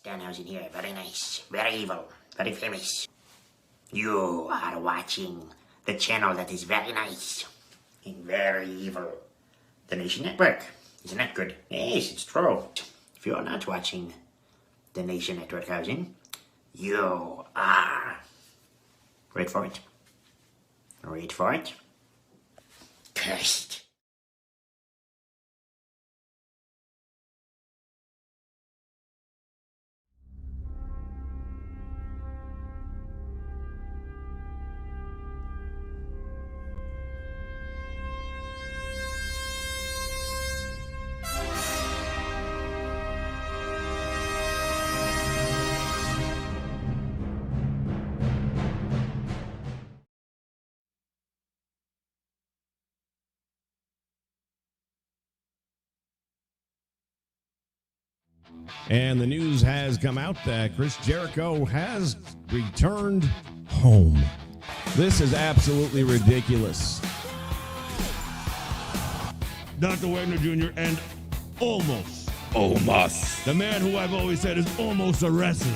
Danhausen here, very nice, very evil, very famous. You are watching the channel that is very nice and very evil. The Nation Network. Isn't that good? Yes, it's true. If you're not watching the Nation Network housing, you are... Wait for it. Wait for it. Cursed. And the news has come out that Chris Jericho has returned home. This is absolutely ridiculous. Dr. Wagner Jr. and almost the man who I've always said is almost a wrestler.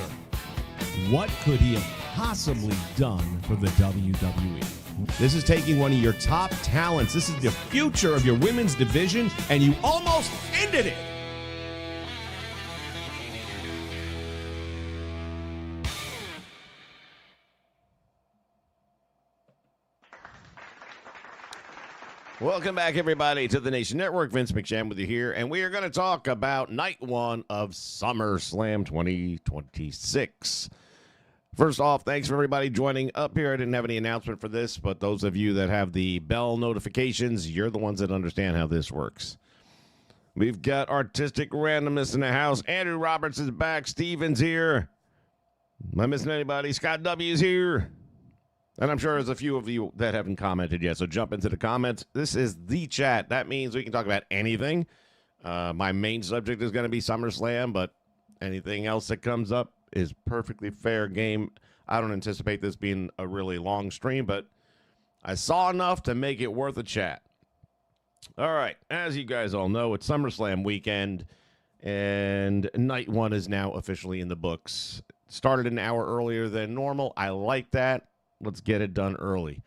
What could he have possibly done for the WWE? This is taking one of your top talents. This is the future of your women's division, and you almost ended it. Welcome back, everybody, to the Nation Network. Vince McShane with you here, and we are going to talk about Night 1 of SummerSlam 2026. First off, thanks for everybody joining up here. I didn't have any announcement for this, but those of you that have the bell notifications, you're the ones that understand how this works. We've got Artistic Randomness in the house. Andrew Roberts is back. Steven's here. Am I missing anybody? Scott W. is here. And I'm sure there's a few of you that haven't commented yet, so jump into the comments. This is the chat. That means we can talk about anything. My main subject is going to be SummerSlam, but anything else that comes up is perfectly fair game. I don't anticipate this being a really long stream, but I saw enough to make it worth a chat. All right, as you guys all know, it's SummerSlam weekend, and Night 1 is now officially in the books. Started an hour earlier than normal. I like that. Let's get it done early.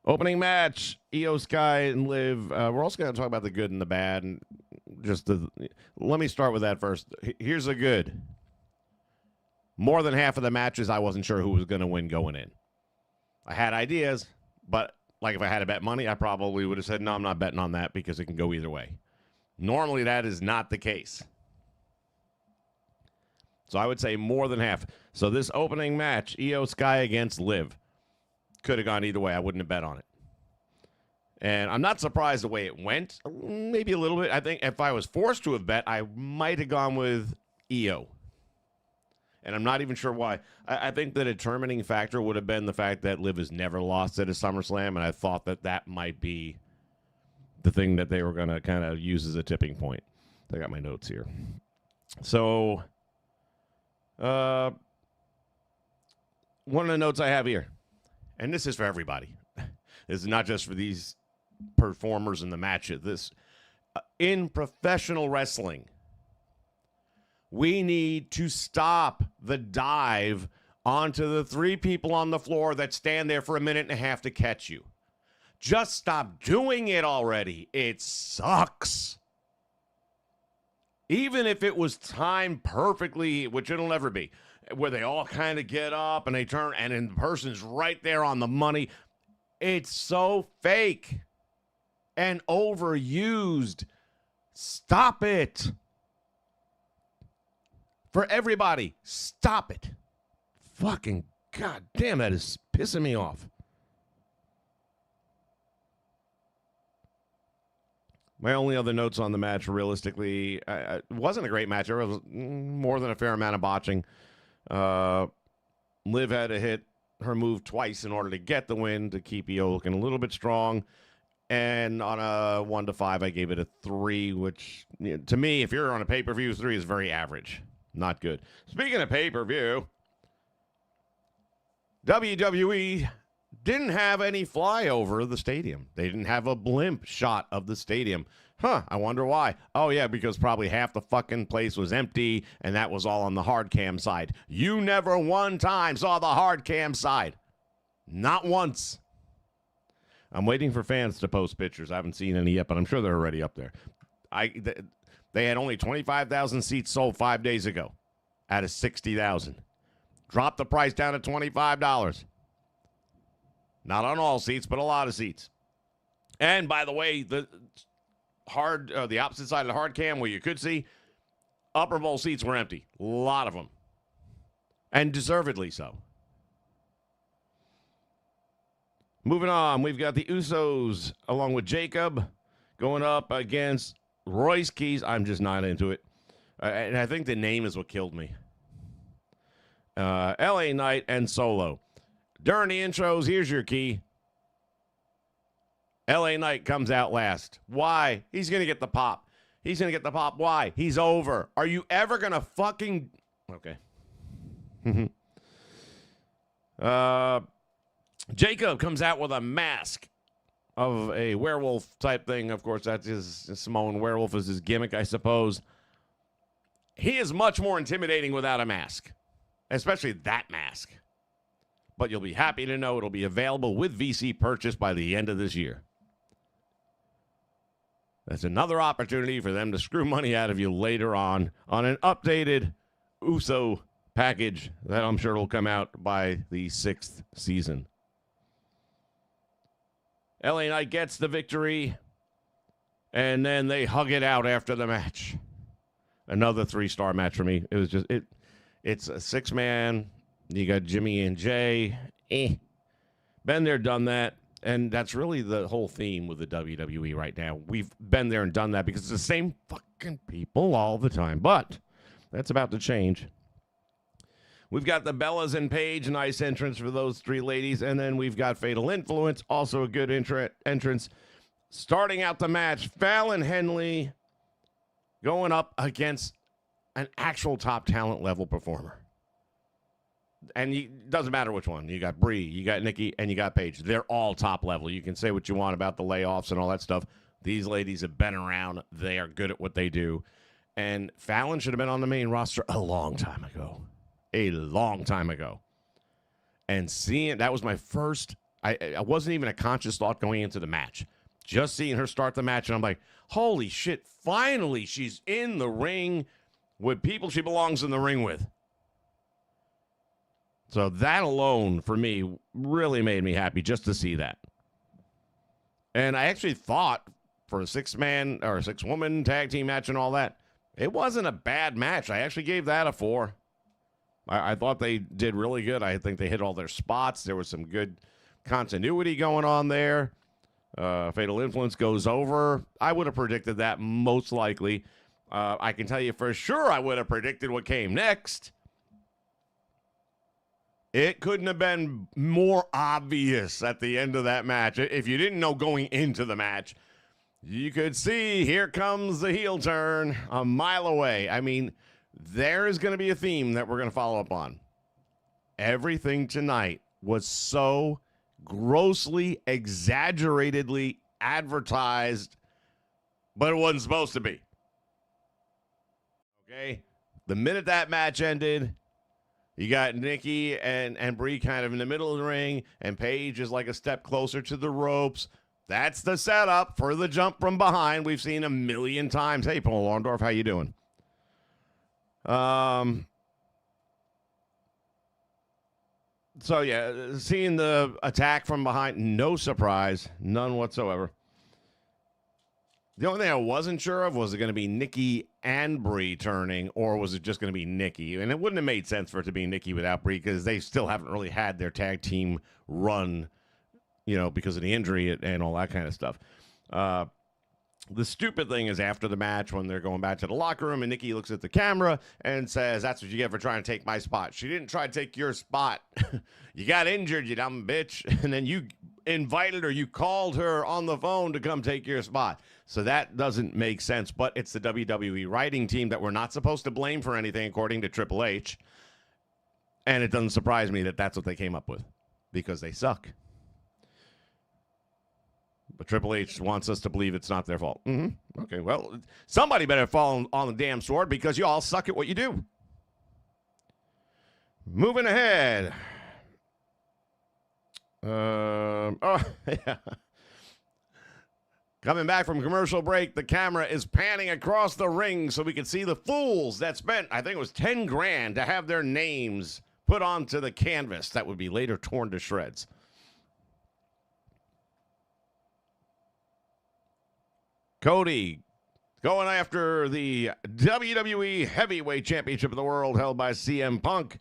Opening match, Io Sky and Liv. We're also going to talk about the good and the bad. And let me start with that first. Here's the good. More than half of the matches, I wasn't sure who was going to win going in. I had ideas, but like if I had to bet money, I probably would have said, no, I'm not betting on that because it can go either way. Normally, that is not the case. So I would say more than half. So this opening match, Io Sky against Liv, could have gone either way. I wouldn't have bet on it. And I'm not surprised the way it went. Maybe a little bit. I think if I was forced to have bet, I might have gone with Io. And I'm not even sure why. I think the determining factor would have been the fact that Liv has never lost at a SummerSlam, and I thought that that might be the thing that they were going to kind of use as a tipping point. I got my notes here. So... one of the notes I have here, and this is for everybody. This is not just for these performers in the matches. This in professional wrestling, we need to stop the dive onto the three people on the floor that stand there for a minute and a half to catch you. Just stop doing it already. It sucks. Even if it was timed perfectly, which it'll never be, where they all kind of get up and they turn and then the person's right there on the money. It's so fake and overused. Stop it. For everybody, stop it. Fucking goddamn, that is pissing me off. My only other notes on the match, realistically, it wasn't a great match. There was more than a fair amount of botching. Liv had to hit her move twice in order to get the win to keep Io looking a little bit strong. And on a 1 to 5, I gave it a 3, which to me, if you're on a pay-per-view, 3 is very average. Not good. Speaking of pay-per-view, WWE didn't have any flyover of the stadium. They didn't have a blimp shot of the stadium. I wonder why. Oh, yeah, because probably half the fucking place was empty, and that was all on the hard cam side. You never one time saw the hard cam side. Not once. I'm waiting for fans to post pictures. I haven't seen any yet, but I'm sure they're already up there. They had only 25,000 seats sold 5 days ago out of 60,000. Dropped the price down to $25. Not on all seats, but a lot of seats. And by the way, the opposite side of the hard cam where you could see, upper bowl seats were empty. A lot of them. And deservedly so. Moving on, we've got the Usos along with Jacob going up against Royce Keys. I'm just not into it. And I think the name is what killed me. LA Knight and Solo. During the intros, here's your key. LA Knight comes out last. Why? He's going to get the pop. He's going to get the pop. Why? He's over. Are you ever going to fucking... Okay. Jacob comes out with a mask of a werewolf type thing. Of course, that's his Samoan werewolf is his gimmick, I suppose. He is much more intimidating without a mask, especially that mask. But you'll be happy to know it'll be available with VC purchase by the end of this year. That's another opportunity for them to screw money out of you later on an updated USO package that I'm sure will come out by the 6th season. LA Knight gets the victory, and then they hug it out after the match. Another 3-star match for me. It was just, it's a 6-man. You got Jimmy and Jay. Been there, done that. And that's really the whole theme with the WWE right now. We've been there and done that because it's the same fucking people all the time. But that's about to change. We've got the Bellas and Paige. Nice entrance for those 3 ladies. And then we've got Fatal Influence. Also a good entrance. Starting out the match, Fallon Henley going up against an actual top talent level performer. And it doesn't matter which one. You got Brie, you got Nikki, and you got Paige. They're all top level. You can say what you want about the layoffs and all that stuff. These ladies have been around. They are good at what they do. And Fallon should have been on the main roster a long time ago. A long time ago. And seeing, that was my first, I wasn't even a conscious thought going into the match. Just seeing her start the match, and I'm like, holy shit, finally she's in the ring with people she belongs in the ring with. So that alone, for me, really made me happy just to see that. And I actually thought for a 6-man or a 6-woman tag team match and all that, it wasn't a bad match. I actually gave that a 4. I thought they did really good. I think they hit all their spots. There was some good continuity going on there. Fatal Influence goes over. I would have predicted that most likely. I can tell you for sure I would have predicted what came next. It couldn't have been more obvious at the end of that match. If you didn't know going into the match, you could see here comes the heel turn a mile away. I mean, there is going to be a theme that we're going to follow up on. Everything tonight was so grossly, exaggeratedly advertised, but it wasn't supposed to be. Okay? The minute that match ended, you got Nikki and Brie kind of in the middle of the ring, and Paige is like a step closer to the ropes. That's the setup for the jump from behind. We've seen a million times. Hey, Paul Orndorff, how you doing? So, yeah, seeing the attack from behind, no surprise, none whatsoever. The only thing I wasn't sure of, was it going to be Nikki and Brie turning, or was it just going to be Nikki? And it wouldn't have made sense for it to be Nikki without Brie, because they still haven't really had their tag team run, you know, because of the injury and all that kind of stuff. The stupid thing is after the match, when they're going back to the locker room, and Nikki looks at the camera and says, "That's what you get for trying to take my spot." She didn't try to take your spot. You got injured, you dumb bitch. And then you invited her, you called her on the phone to come take your spot. So that doesn't make sense. But it's the WWE writing team that we're not supposed to blame for anything, according to Triple H. And it doesn't surprise me that that's what they came up with, because they suck. But Triple H wants us to believe it's not their fault. Okay, well, somebody better fall on the damn sword because you all suck at what you do. Moving ahead. Yeah. Coming back from commercial break, the camera is panning across the ring so we can see the fools that spent, I think it was $10,000 to have their names put onto the canvas that would be later torn to shreds. Cody going after the WWE Heavyweight Championship of the World held by CM Punk,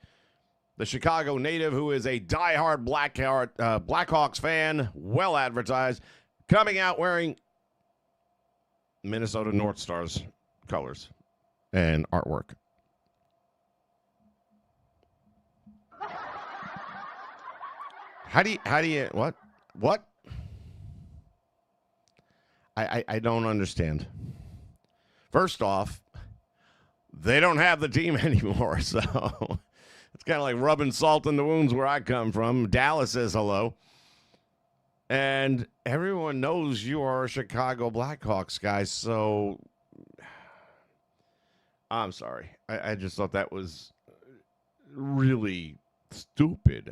the Chicago native who is a diehard Blackhawks fan, well advertised, coming out wearing Minnesota North Stars colors and artwork. How do you, what? I don't understand. First off, they don't have the team anymore, so it's kind of like rubbing salt in the wounds where I come from. Dallas says hello. And everyone knows you are a Chicago Blackhawks guy, so I'm sorry. I just thought that was really stupid.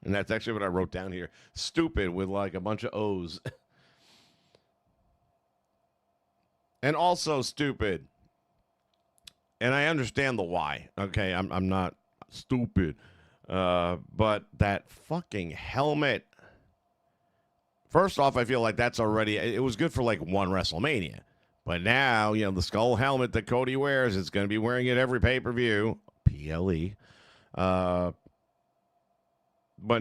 And that's actually what I wrote down here. Stupid with like a bunch of O's. And also stupid. And I understand the why. Okay, I'm not stupid. But that fucking helmet. First off, I feel like that's already, it was good for like one WrestleMania. But now, you know, the skull helmet that Cody wears, it's going to be wearing it every pay-per-view. PLE. But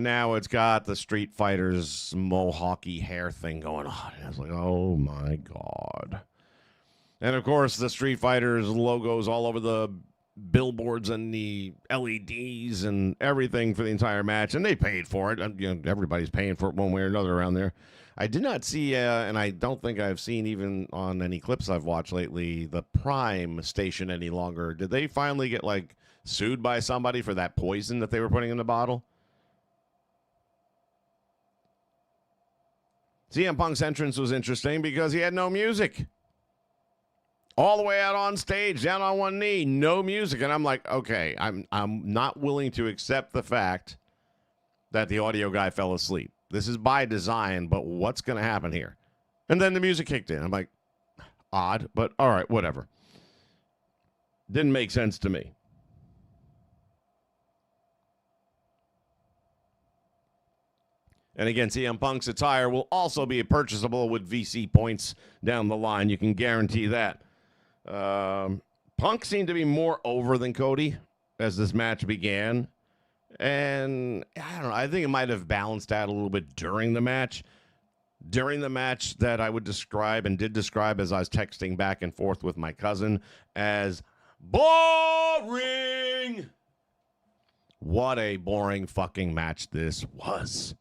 now it's got the Street Fighter's mohawky hair thing going on. And I was like, oh my God. And of course, the Street Fighter's logos all over the billboards and the LEDs and everything for the entire match. And they paid for it. You know, everybody's paying for it one way or another around there. I did not see, and I don't think I've seen even on any clips I've watched lately, the Prime station any longer. Did they finally get, like, sued by somebody for that poison that they were putting in the bottle? CM Punk's entrance was interesting because he had no music. All the way out on stage, down on one knee, no music. And I'm like, okay, I'm not willing to accept the fact that the audio guy fell asleep. This is by design, but what's going to happen here? And then the music kicked in. I'm like, odd, but all right, whatever. Didn't make sense to me. And again, CM Punk's attire will also be purchasable with VC points down the line. You can guarantee that. Punk seemed to be more over than Cody as this match began. And I don't know, I think it might have balanced out a little bit during the match. During the match that I would describe and did describe as I was texting back and forth with my cousin as boring. What a boring fucking match this was.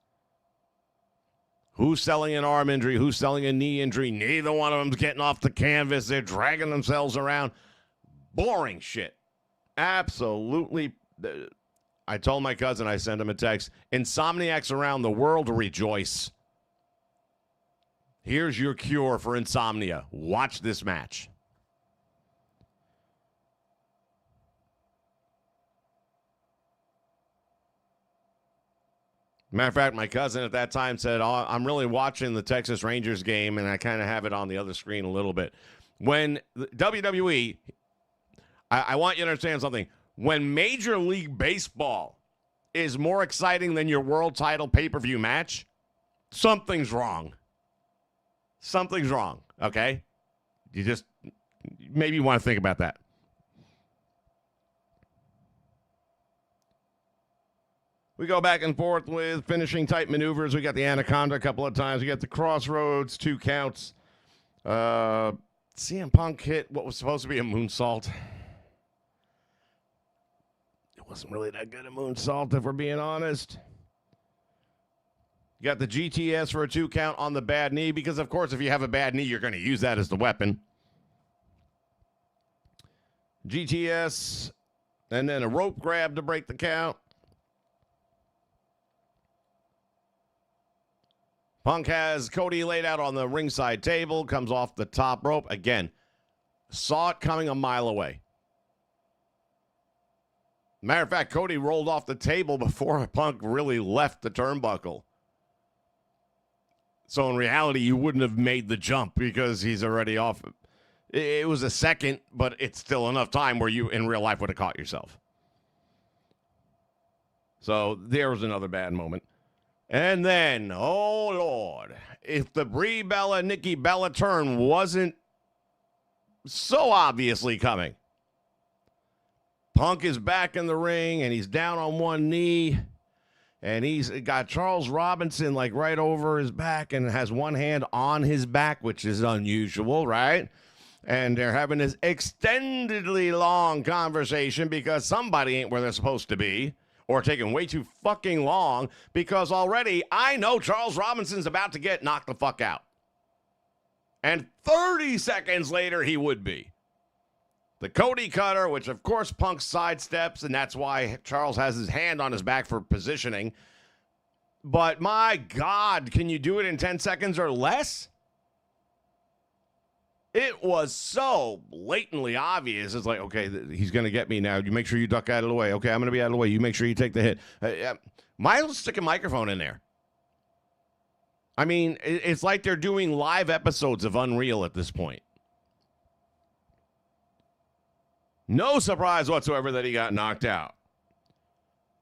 Who's selling an arm injury? Who's selling a knee injury? Neither one of them's getting off the canvas. They're dragging themselves around. Boring shit. Absolutely. I told my cousin, I sent him a text, insomniacs around the world rejoice. Here's your cure for insomnia. Watch this match. Matter of fact, my cousin at that time said, oh, I'm really watching the Texas Rangers game, and I kind of have it on the other screen a little bit. When the WWE, I want you to understand something. When Major League Baseball is more exciting than your world title pay-per-view match, something's wrong. Something's wrong, okay? You just maybe want to think about that. We go back and forth with finishing type maneuvers. We got the Anaconda a couple of times. We got the Crossroads, 2 counts. CM Punk hit what was supposed to be a moonsault. It wasn't really that good a moonsault, if we're being honest. You got the GTS for a 2 count on the bad knee, because, of course, if you have a bad knee, you're going to use that as the weapon. GTS, and then a rope grab to break the count. Punk has Cody laid out on the ringside table, comes off the top rope. Again, saw it coming a mile away. Matter of fact, Cody rolled off the table before Punk really left the turnbuckle. So in reality, you wouldn't have made the jump because he's already off. It was a second, but it's still enough time where you, in real life, would have caught yourself. So there was another bad moment. And then, oh, Lord, if the Brie Bella, Nikki Bella turn wasn't so obviously coming. Punk is back in the ring, and he's down on one knee. And he's got Charles Robinson like right over his back and has one hand on his back, which is unusual, right? And they're having this extendedly long conversation because somebody ain't where they're supposed to be or taking way too fucking long because already I know Charles Robinson's about to get knocked the fuck out. And 30 seconds later, he would be. The Cody Cutter, which of course Punk sidesteps, and that's why Charles has his hand on his back for positioning. But my God, can you do it in 10 seconds or less? It was so blatantly obvious. It's like, okay, he's going to get me now. You make sure you duck out of the way. Okay, I'm going to be out of the way. You make sure you take the hit. Might as well stick a microphone in there. I mean, it's like they're doing live episodes of Unreal at this point. No surprise whatsoever that he got knocked out.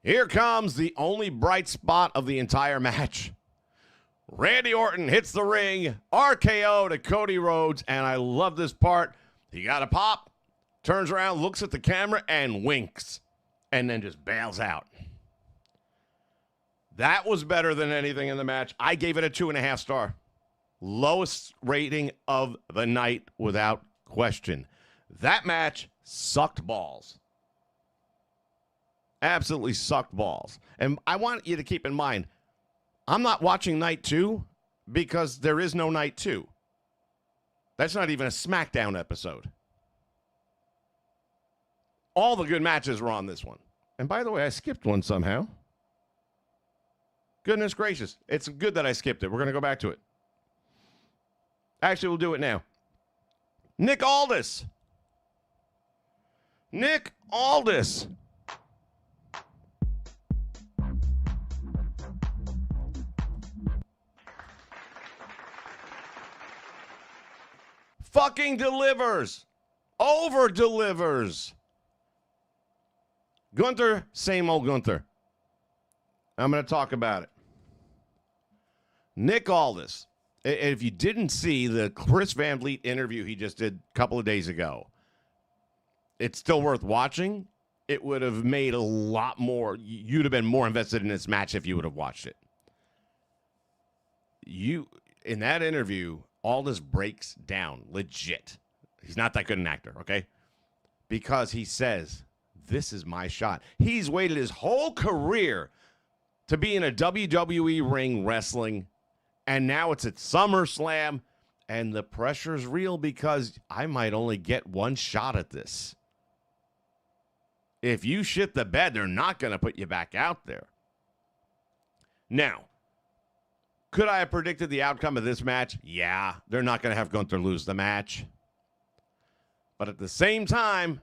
Here comes the only bright spot of the entire match. Randy Orton hits the ring, RKO to Cody Rhodes, and I love this part. He got a pop, turns around, looks at the camera, and winks, and then just bails out. That was better than anything in the match. I gave it a 2.5 star. Lowest rating of the night without question. That match sucked balls. Absolutely sucked balls. And I want you to keep in mind, I'm not watching night 2 because there is no night 2. That's not even a SmackDown episode. All the good matches were on this one. And by the way, I skipped one somehow. Goodness gracious. It's good that I skipped it. We're going to go back to it. Actually, we'll do it now. Nick Aldis. Nick Aldis. Fucking delivers. Over delivers. Gunther, same old Gunther. I'm going to talk about it. Nick Aldis. If you didn't see the Chris Van Vliet interview he just did a couple of days ago, it's still worth watching. It would have made a lot more. You'd have been more invested in this match if you would have watched it. In that interview, Aldis breaks down legit. He's not that good an actor, okay? Because he says, this is my shot. He's waited his whole career to be in a WWE ring wrestling, and now it's at SummerSlam, and the pressure's real because I might only get one shot at this. If you shit the bed, they're not going to put you back out there. Now, could I have predicted the outcome of this match? Yeah, they're not going to have Gunther lose the match. But at the same time,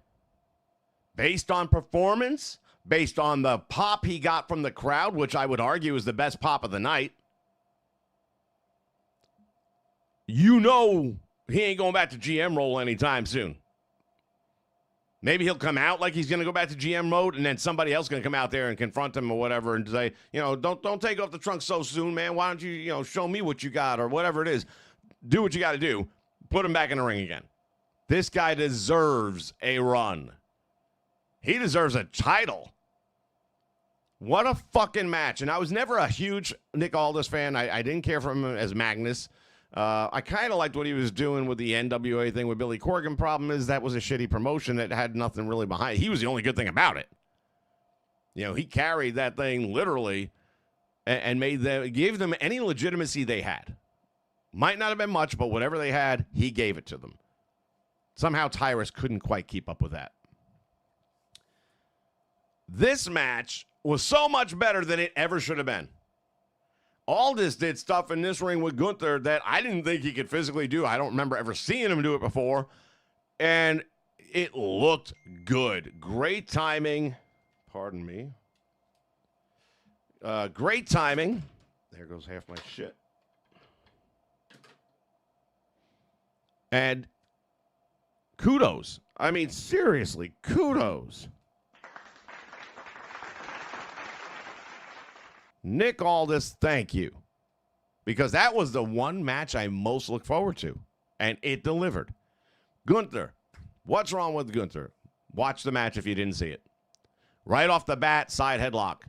based on performance, based on the pop he got from the crowd, which I would argue is the best pop of the night, you know he ain't going back to GM role anytime soon. Maybe he'll come out like he's going to go back to GM mode, and then somebody else going to come out there and confront him or whatever and say, don't take off the trunk so soon, man. Why don't you, show me what you got or whatever it is. Do what you got to do. Put him back in the ring again. This guy deserves a run. He deserves a title. What a fucking match. And I was never a huge Nick Aldis fan. I didn't care for him as Magnus. I kind of liked what he was doing with the NWA thing with Billy Corgan. Problem is that was a shitty promotion that had nothing really behind it. He was the only good thing about it. He carried that thing literally and gave them any legitimacy they had. Might not have been much, but whatever they had, he gave it to them. Somehow Tyrus couldn't quite keep up with that. This match was so much better than it ever should have been. Aldis did stuff in this ring with Gunther that I didn't think he could physically do. I don't remember ever seeing him do it before. And it looked good. Great timing. Pardon me. Great timing. There goes half my shit. And kudos. I mean, seriously, kudos. Nick Aldis, thank you. Because that was the one match I most looked forward to. And it delivered. Gunther. What's wrong with Gunther? Watch the match if you didn't see it. Right off the bat, side headlock.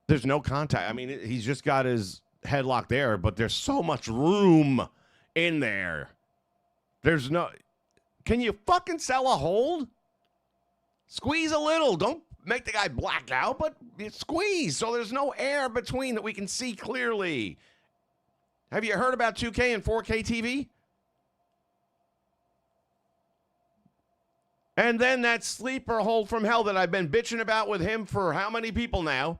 There's no contact. I mean, he's just got his headlock there, but there's so much room in there. There's no... Can you fucking sell a hold? Squeeze a little. Don't make the guy black out, but squeeze so there's no air between that we can see clearly. Have you heard about 2K and 4K TV? And then that sleeper hold from hell that I've been bitching about with him for how many people now?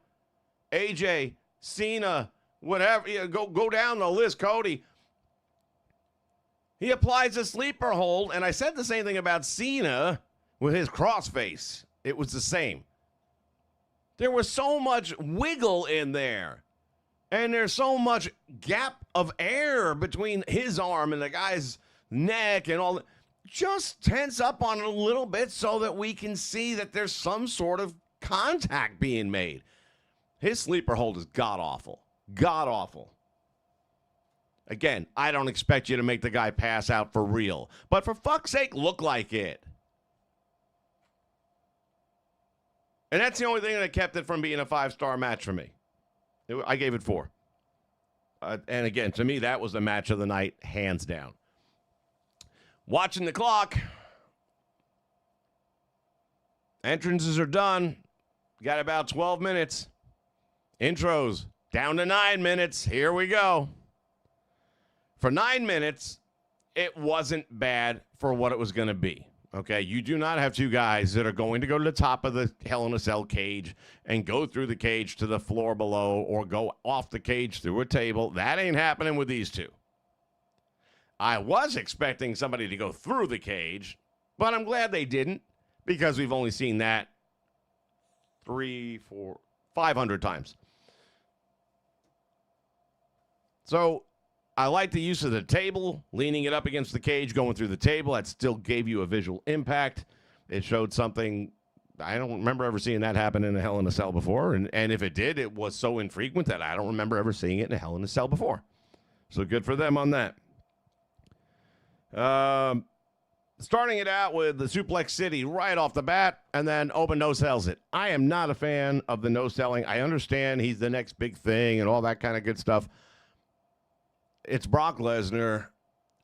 AJ, Cena, whatever. You know, go down the list, Cody. He applies a sleeper hold, and I said the same thing about Cena with his crossface. It was the same. There was so much wiggle in there, and there's so much gap of air between his arm and the guy's neck and all that. Just tense up on it a little bit so that we can see that there's some sort of contact being made. His sleeper hold is god-awful. God-awful. Again, I don't expect you to make the guy pass out for real. But for fuck's sake, look like it. And that's the only thing that kept it from being a 5-star match for me. I gave it 4. And again, to me, that was the match of the night, hands down. Watching the clock. Entrances are done. Got about 12 minutes. Intros down to 9 minutes. Here we go. For 9 minutes, it wasn't bad for what it was going to be. Okay, you do not have two guys that are going to go to the top of the Hell in a Cell cage and go through the cage to the floor below or go off the cage through a table. That ain't happening with these two. I was expecting somebody to go through the cage, but I'm glad they didn't because we've only seen that 500 times. So I like the use of the table, leaning it up against the cage, going through the table. That still gave you a visual impact. It showed something. I don't remember ever seeing that happen in a Hell in a Cell before. And if it did, it was so infrequent that I don't remember ever seeing it in a Hell in a Cell before. So good for them on that. Starting it out with the Suplex City right off the bat, and then Open no-sells it. I am not a fan of the no-selling. I understand he's the next big thing and all that kind of good stuff. It's Brock Lesnar,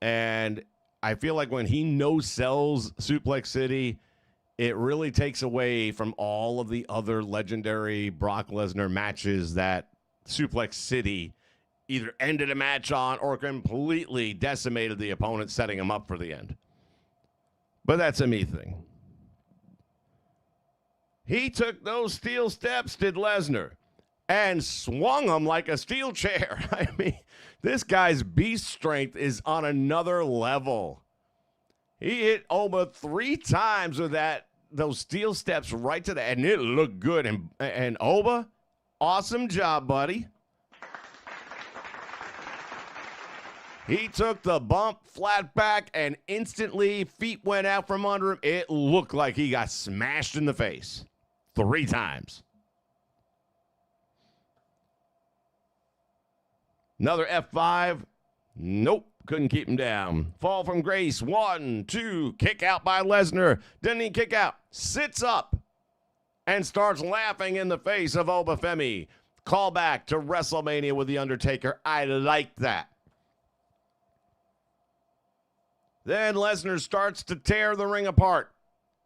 and I feel like when he no-sells Suplex City, it really takes away from all of the other legendary Brock Lesnar matches that Suplex City either ended a match on or completely decimated the opponent, setting him up for the end. But that's a me thing. He took those steel steps, did Lesnar, and swung them like a steel chair. I mean, this guy's beast strength is on another level. He hit Oba 3 times with those steel steps right to the, and it looked good. And Oba, awesome job, buddy. He took the bump flat back and instantly feet went out from under him. It looked like he got smashed in the face 3 times. Another F5. Nope, couldn't keep him down. Fall from grace. 1, 2. Kick out by Lesnar. Didn't he kick out? Sits up and starts laughing in the face of Obafemi. Call back to WrestleMania with The Undertaker. I like that. Then Lesnar starts to tear the ring apart.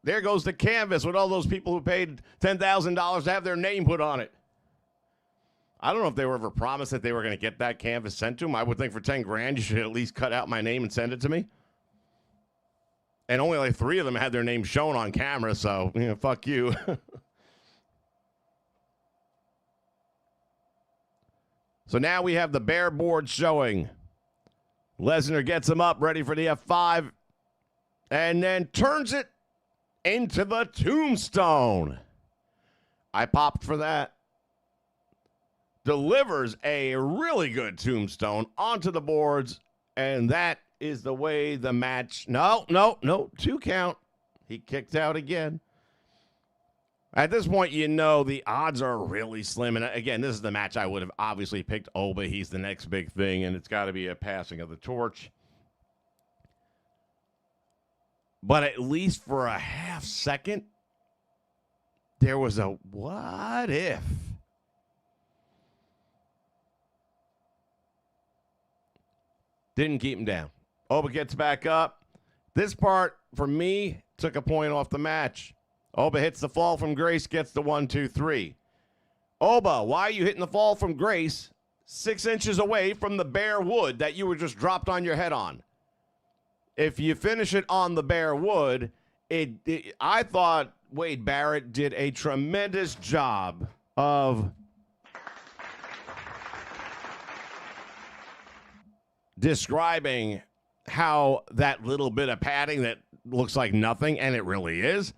There goes the canvas with all those people who paid $10,000 to have their name put on it. I don't know if they were ever promised that they were going to get that canvas sent to them. I would think for 10 grand, you should at least cut out my name and send it to me. And only like 3 of them had their name shown on camera, so, fuck you. So now we have the bare board showing. Lesnar gets him up, ready for the F5, and then turns it into the tombstone. I popped for that. Delivers a really good tombstone onto the boards, and that is the way the match... No, 2 count. He kicked out again. At this point, you know the odds are really slim. And again, this is the match I would have obviously picked Oba. He's the next big thing, and it's got to be a passing of the torch. But at least for a half second, there was a what if. Didn't keep him down. Oba gets back up. This part, for me, took a point off the match. Oba hits the fall from grace, gets the 1, 2, 3. Oba, why are you hitting the fall from grace 6 inches away from the bare wood that you were just dropped on your head on? If you finish it on the bare wood, I thought Wade Barrett did a tremendous job of describing how that little bit of padding that looks like nothing, and it really is,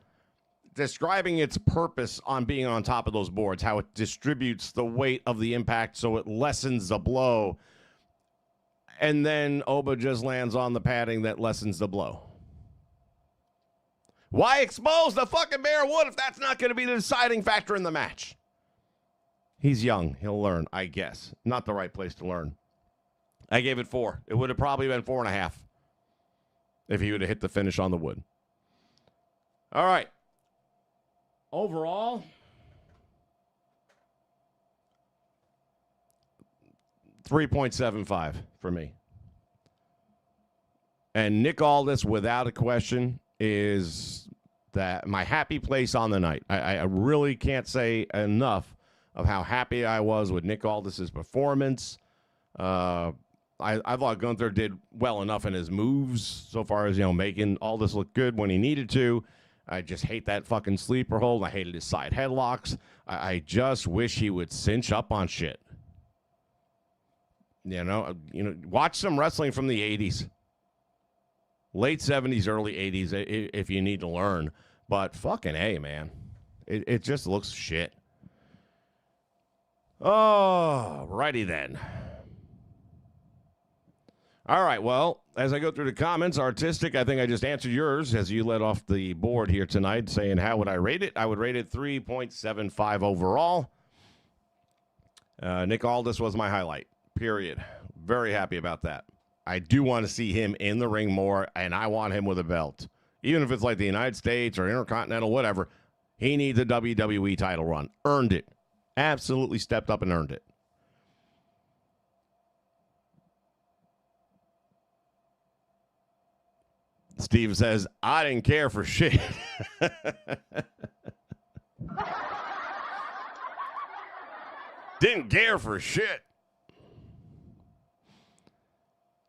describing its purpose on being on top of those boards, how it distributes the weight of the impact so it lessens the blow. And then Oba just lands on the padding that lessens the blow. Why expose the fucking bare wood if that's not going to be the deciding factor in the match? He's young. He'll learn, I guess. Not the right place to learn. I gave it 4. It would have probably been 4.5 if he would have hit the finish on the wood. All right. Overall, 3.75 for me. And Nick Aldis, without a question, is that my happy place on the night. I really can't say enough of how happy I was with Nick Aldis' performance. I thought Gunther did well enough in his moves so far as, making Aldis look good when he needed to. I just hate that fucking sleeper hold. I hated his side headlocks. I just wish he would cinch up on shit. Watch some wrestling from the 80s. Late 70s, early 80s, if you need to learn. But fucking A, man. It just looks shit. Oh, righty then. All right, well, as I go through the comments, Artistic, I think I just answered yours as you led off the board here tonight, saying how would I rate it? I would rate it 3.75 overall. Nick Aldis was my highlight, period. Very happy about that. I do want to see him in the ring more, and I want him with a belt. Even if it's like the United States or Intercontinental, whatever, he needs a WWE title run. Earned it. Absolutely stepped up and earned it. Steve says, I didn't care for shit. Didn't care for shit.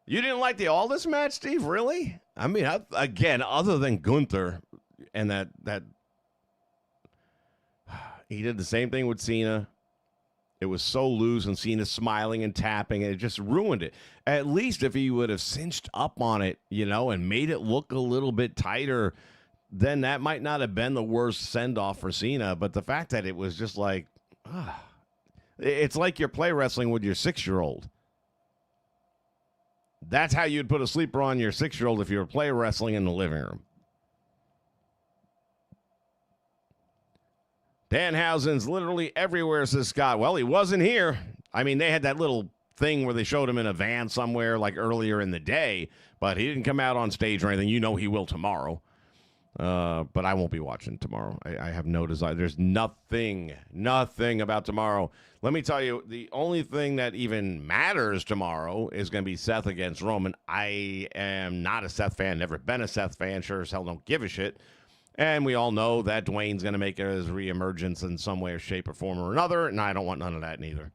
You didn't like the Aldis match, Steve? Really? I mean, again, other than Gunther and that he did the same thing with Cena. It was so loose and Cena smiling and tapping, and it just ruined it. At least if he would have cinched up on it, and made it look a little bit tighter, then that might not have been the worst send-off for Cena. But the fact that it was just like, it's like you're play wrestling with your 6-year-old. That's how you'd put a sleeper on your 6-year-old if you were play wrestling in the living room. Danhausen's literally everywhere, says Scott. Well, he wasn't here. I mean, they had that little thing where they showed him in a van somewhere like earlier in the day, but he didn't come out on stage or anything. He will tomorrow. But I won't be watching tomorrow. I have no desire. There's nothing about tomorrow. Let me tell you, the only thing that even matters tomorrow is going to be Seth against Roman. I am not a Seth fan, never been a Seth fan, sure as hell don't give a shit. And we all know that Dwayne's going to make his reemergence in some way, shape, or form or another, and I don't want none of that neither.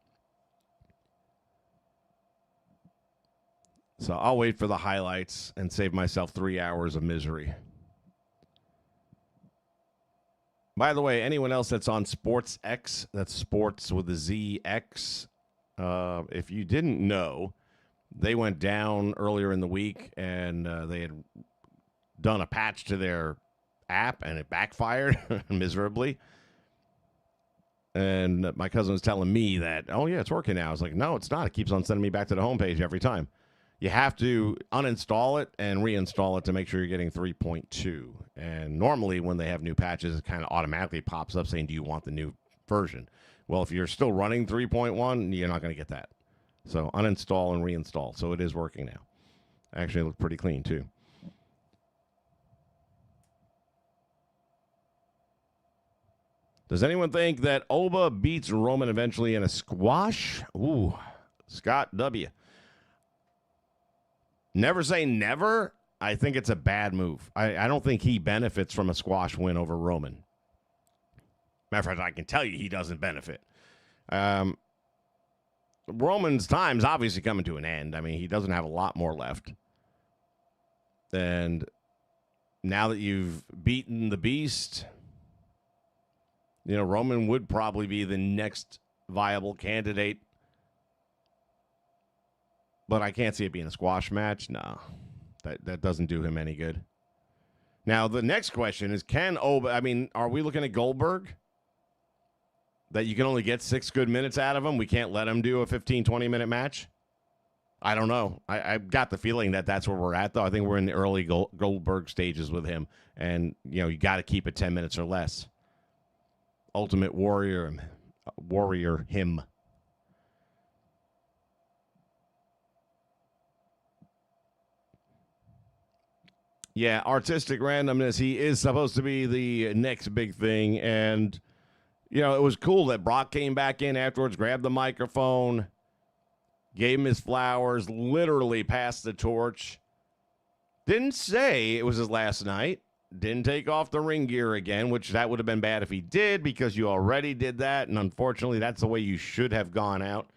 So I'll wait for the highlights and save myself 3 hours of misery. By the way, anyone else that's on Sports X, that's sports with a ZX, If you didn't know, they went down earlier in the week, and they had done a patch to their app, and it backfired miserably. And my cousin was telling me that, oh, yeah, it's working now. I was like, no, it's not. It keeps on sending me back to the homepage every time. You have to uninstall it and reinstall it to make sure you're getting 3.2. And normally when they have new patches, it kind of automatically pops up saying, do you want the new version? Well, if you're still running 3.1, you're not going to get that. So uninstall and reinstall. So it is working now. Actually, it looked pretty clean, too. Does anyone think that Oba beats Roman eventually in a squash? Ooh, Scott W. Never say never. I think it's a bad move. I don't think he benefits from a squash win over Roman. Matter of fact, I can tell you he doesn't benefit. Roman's time's obviously coming to an end. I mean, he doesn't have a lot more left. And now that you've beaten the Beast, you know, Roman would probably be the next viable candidate. But I can't see it being a squash match. No, that doesn't do him any good. Now, the next question is, are we looking at Goldberg? That you can only get 6 good minutes out of him? We can't let him do a 15, 20-minute match? I don't know. I've got the feeling that that's where we're at, though. I think we're in the early Goldberg stages with him. And, you know, you got to keep it 10 minutes or less. Ultimate Warrior him. Yeah, artistic randomness. He is supposed to be the next big thing. And, you know, it was cool that Brock came back in afterwards, grabbed the microphone, gave him his flowers, literally passed the torch. Didn't say it was his last night. Didn't take off the ring gear again, which that would have been bad if he did, because you already did that. And unfortunately, that's the way you should have gone out,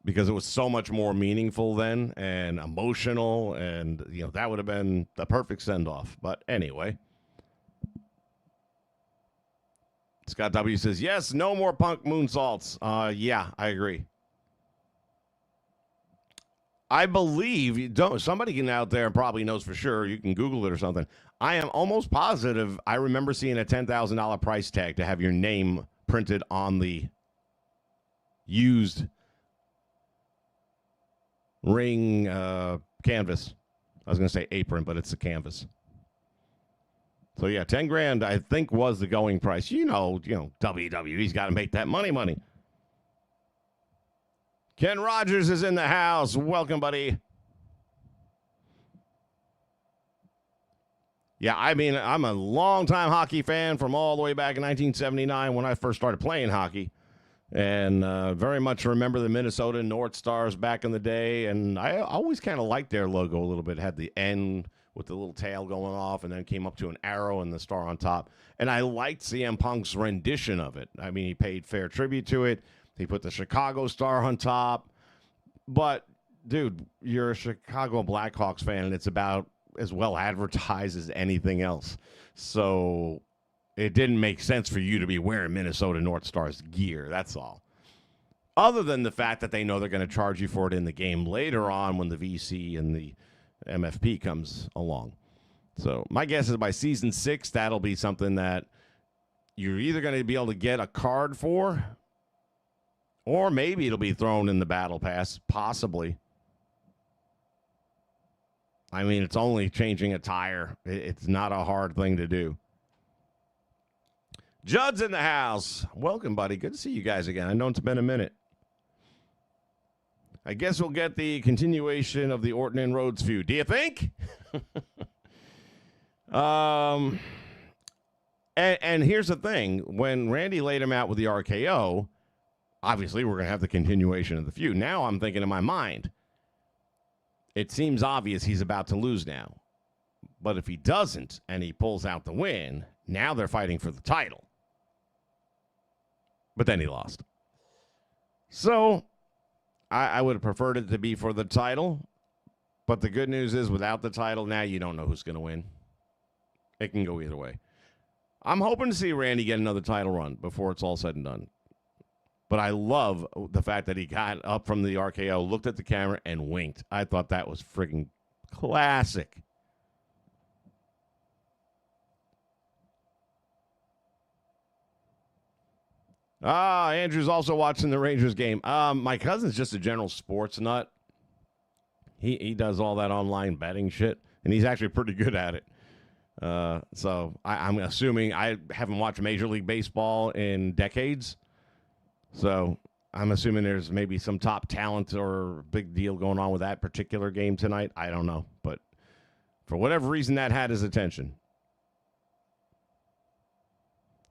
because it was so much more meaningful then and emotional. And, you know, that would have been the perfect send-off. But anyway. Scott W. says, yes, no more Punk moonsaults. Yeah, I agree. I believe, somebody out there probably knows for sure. You can Google it or something. I am almost positive I remember seeing a $10,000 price tag to have your name printed on the used ring canvas. I was going to say apron, but it's a canvas. So, yeah, $10,000, I think, was the going price. You know, WWE's got to make that money. Ken Rogers is in the house. Welcome, buddy. Yeah, I mean, I'm a longtime hockey fan from all the way back in 1979 when I first started playing hockey. And very much remember the Minnesota North Stars back in the day. And I always kind of liked their logo a little bit. It had the N with the little tail going off, and then came up to an arrow and the star on top. And I liked CM Punk's rendition of it. I mean, he paid fair tribute to it. He put the Chicago star on top. But, dude, you're a Chicago Blackhawks fan, and it's about as well advertised as anything else. So it didn't make sense for you to be wearing Minnesota North Stars gear. That's all. Other than the fact that they know they're going to charge you for it in the game later on when the VC and the MFP comes along. So my guess is by season 6, that'll be something that you're either going to be able to get a card for, or maybe it'll be thrown in the battle pass, possibly. I mean, it's only changing a tire. It's not a hard thing to do. Judd's in the house. Welcome, buddy. Good to see you guys again. I know it's been a minute. I guess we'll get the continuation of the Orton and Rhodes feud. Do you think? And here's the thing. When Randy laid him out with the RKO, obviously we're going to have the continuation of the feud. Now I'm thinking in my mind, it seems obvious he's about to lose now. But if he doesn't and he pulls out the win, now they're fighting for the title. But then he lost. So I would have preferred it to be for the title. But the good news is without the title, now you don't know who's going to win. It can go either way. I'm hoping to see Randy get another title run before it's all said and done. But I love the fact that he got up from the RKO, looked at the camera, and winked. I thought that was freaking classic. Andrew's also watching the Rangers game. My cousin's just a general sports nut. He does all that online betting shit, and he's actually pretty good at it. So I'm assuming I haven't watched Major League Baseball in decades. So I'm assuming there's maybe some top talent or big deal going on with that particular game tonight. I don't know. But for whatever reason, that had his attention.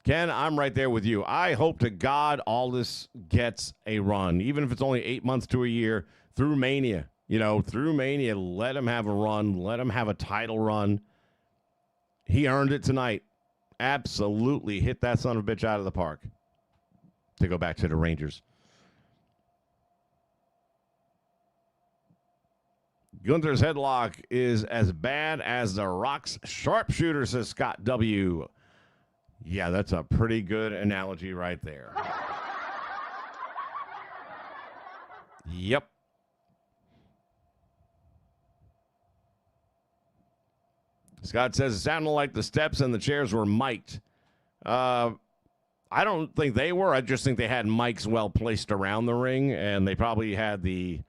Ken, I'm right there with you. I hope to God all this gets a run, even if it's only 8 months to a year, through Mania. Through Mania, let him have a run. Let him have a title run. He earned it tonight. Absolutely hit that son of a bitch out of the park. To go back to the Rangers. Gunther's headlock is as bad as The Rock's sharpshooter, says Scott W. Yeah, that's a pretty good analogy right there. Yep. Scott says it sounded like the steps and the chairs were mic'd. I don't think they were. I just think they had mics well placed around the ring, and they probably had the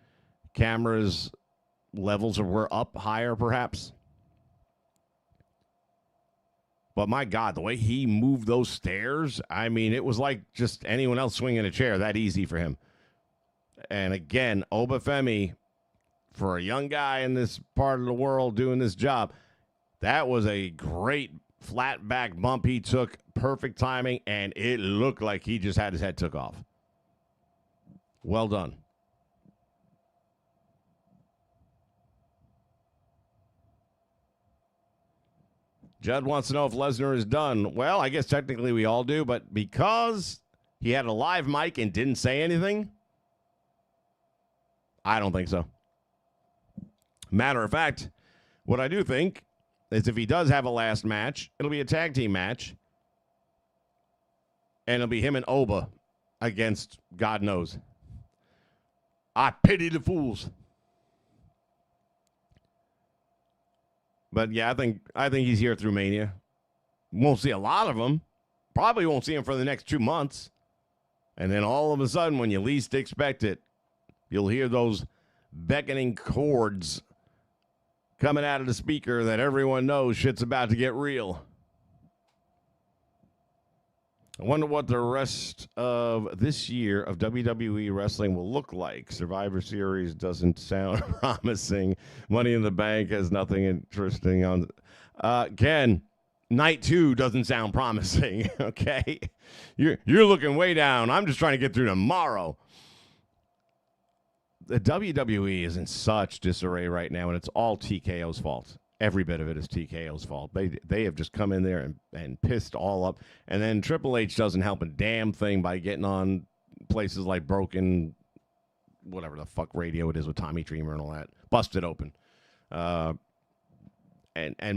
cameras levels were up higher, perhaps. But my God, the way he moved those stairs, I mean, it was like just anyone else swinging a chair, that easy for him. And again, Obafemi, for a young guy in this part of the world doing this job, that was a great flat back bump he took, perfect timing, and it looked like he just had his head took off. Well done. Judd wants to know if Lesnar is done. Well, I guess technically we all do, but because he had a live mic and didn't say anything, I don't think so. Matter of fact, what I do think is if he does have a last match, it'll be a tag team match, and it'll be him and Oba against God knows. I pity the fools. But yeah, I think he's here through Mania. Won't see a lot of him. Probably won't see him for the next 2 months. And then all of a sudden, when you least expect it, you'll hear those beckoning chords coming out of the speaker that everyone knows shit's about to get real. I wonder what the rest of this year of WWE wrestling will look like. Survivor Series doesn't sound promising. Money in the Bank has nothing interesting on. Ken, Night 2 doesn't sound promising, okay? You're looking way down. I'm just trying to get through tomorrow. The WWE is in such disarray right now, and it's all TKO's fault. Every bit of it is TKO's fault. They have just come in there and pissed all up. And then Triple H doesn't help a damn thing by getting on places like Broken, whatever the fuck radio it is with Tommy Dreamer and all that. Busted open. And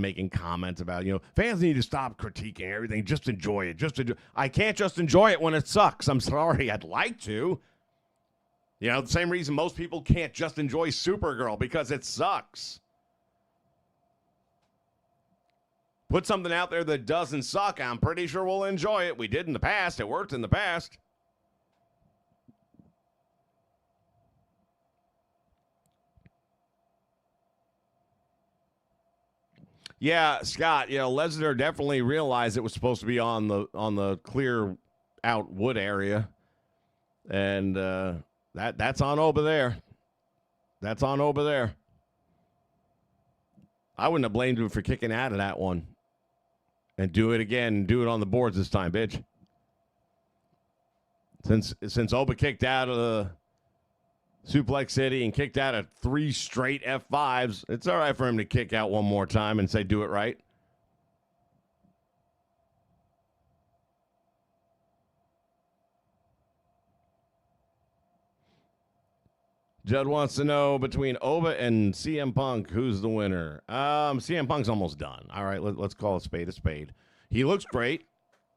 making comments about, fans need to stop critiquing everything. Just enjoy it. I can't just enjoy it when it sucks. I'm sorry. I'd like to. The same reason most people can't just enjoy Supergirl, because it sucks. Put something out there that doesn't suck. I'm pretty sure we'll enjoy it. We did in the past. It worked in the past. Yeah, Scott, Lesnar definitely realized it was supposed to be on the clear out wood area. And that's on over there. That's on over there. I wouldn't have blamed him for kicking out of that one. And do it again. Do it on the boards this time, bitch. Since Oba kicked out of the Suplex City and kicked out of 3 straight F5s, it's all right for him to kick out one more time and say, do it right. Judd wants to know, between Oba and CM Punk, who's the winner? CM Punk's almost done. All right, let's call a spade a spade. He looks great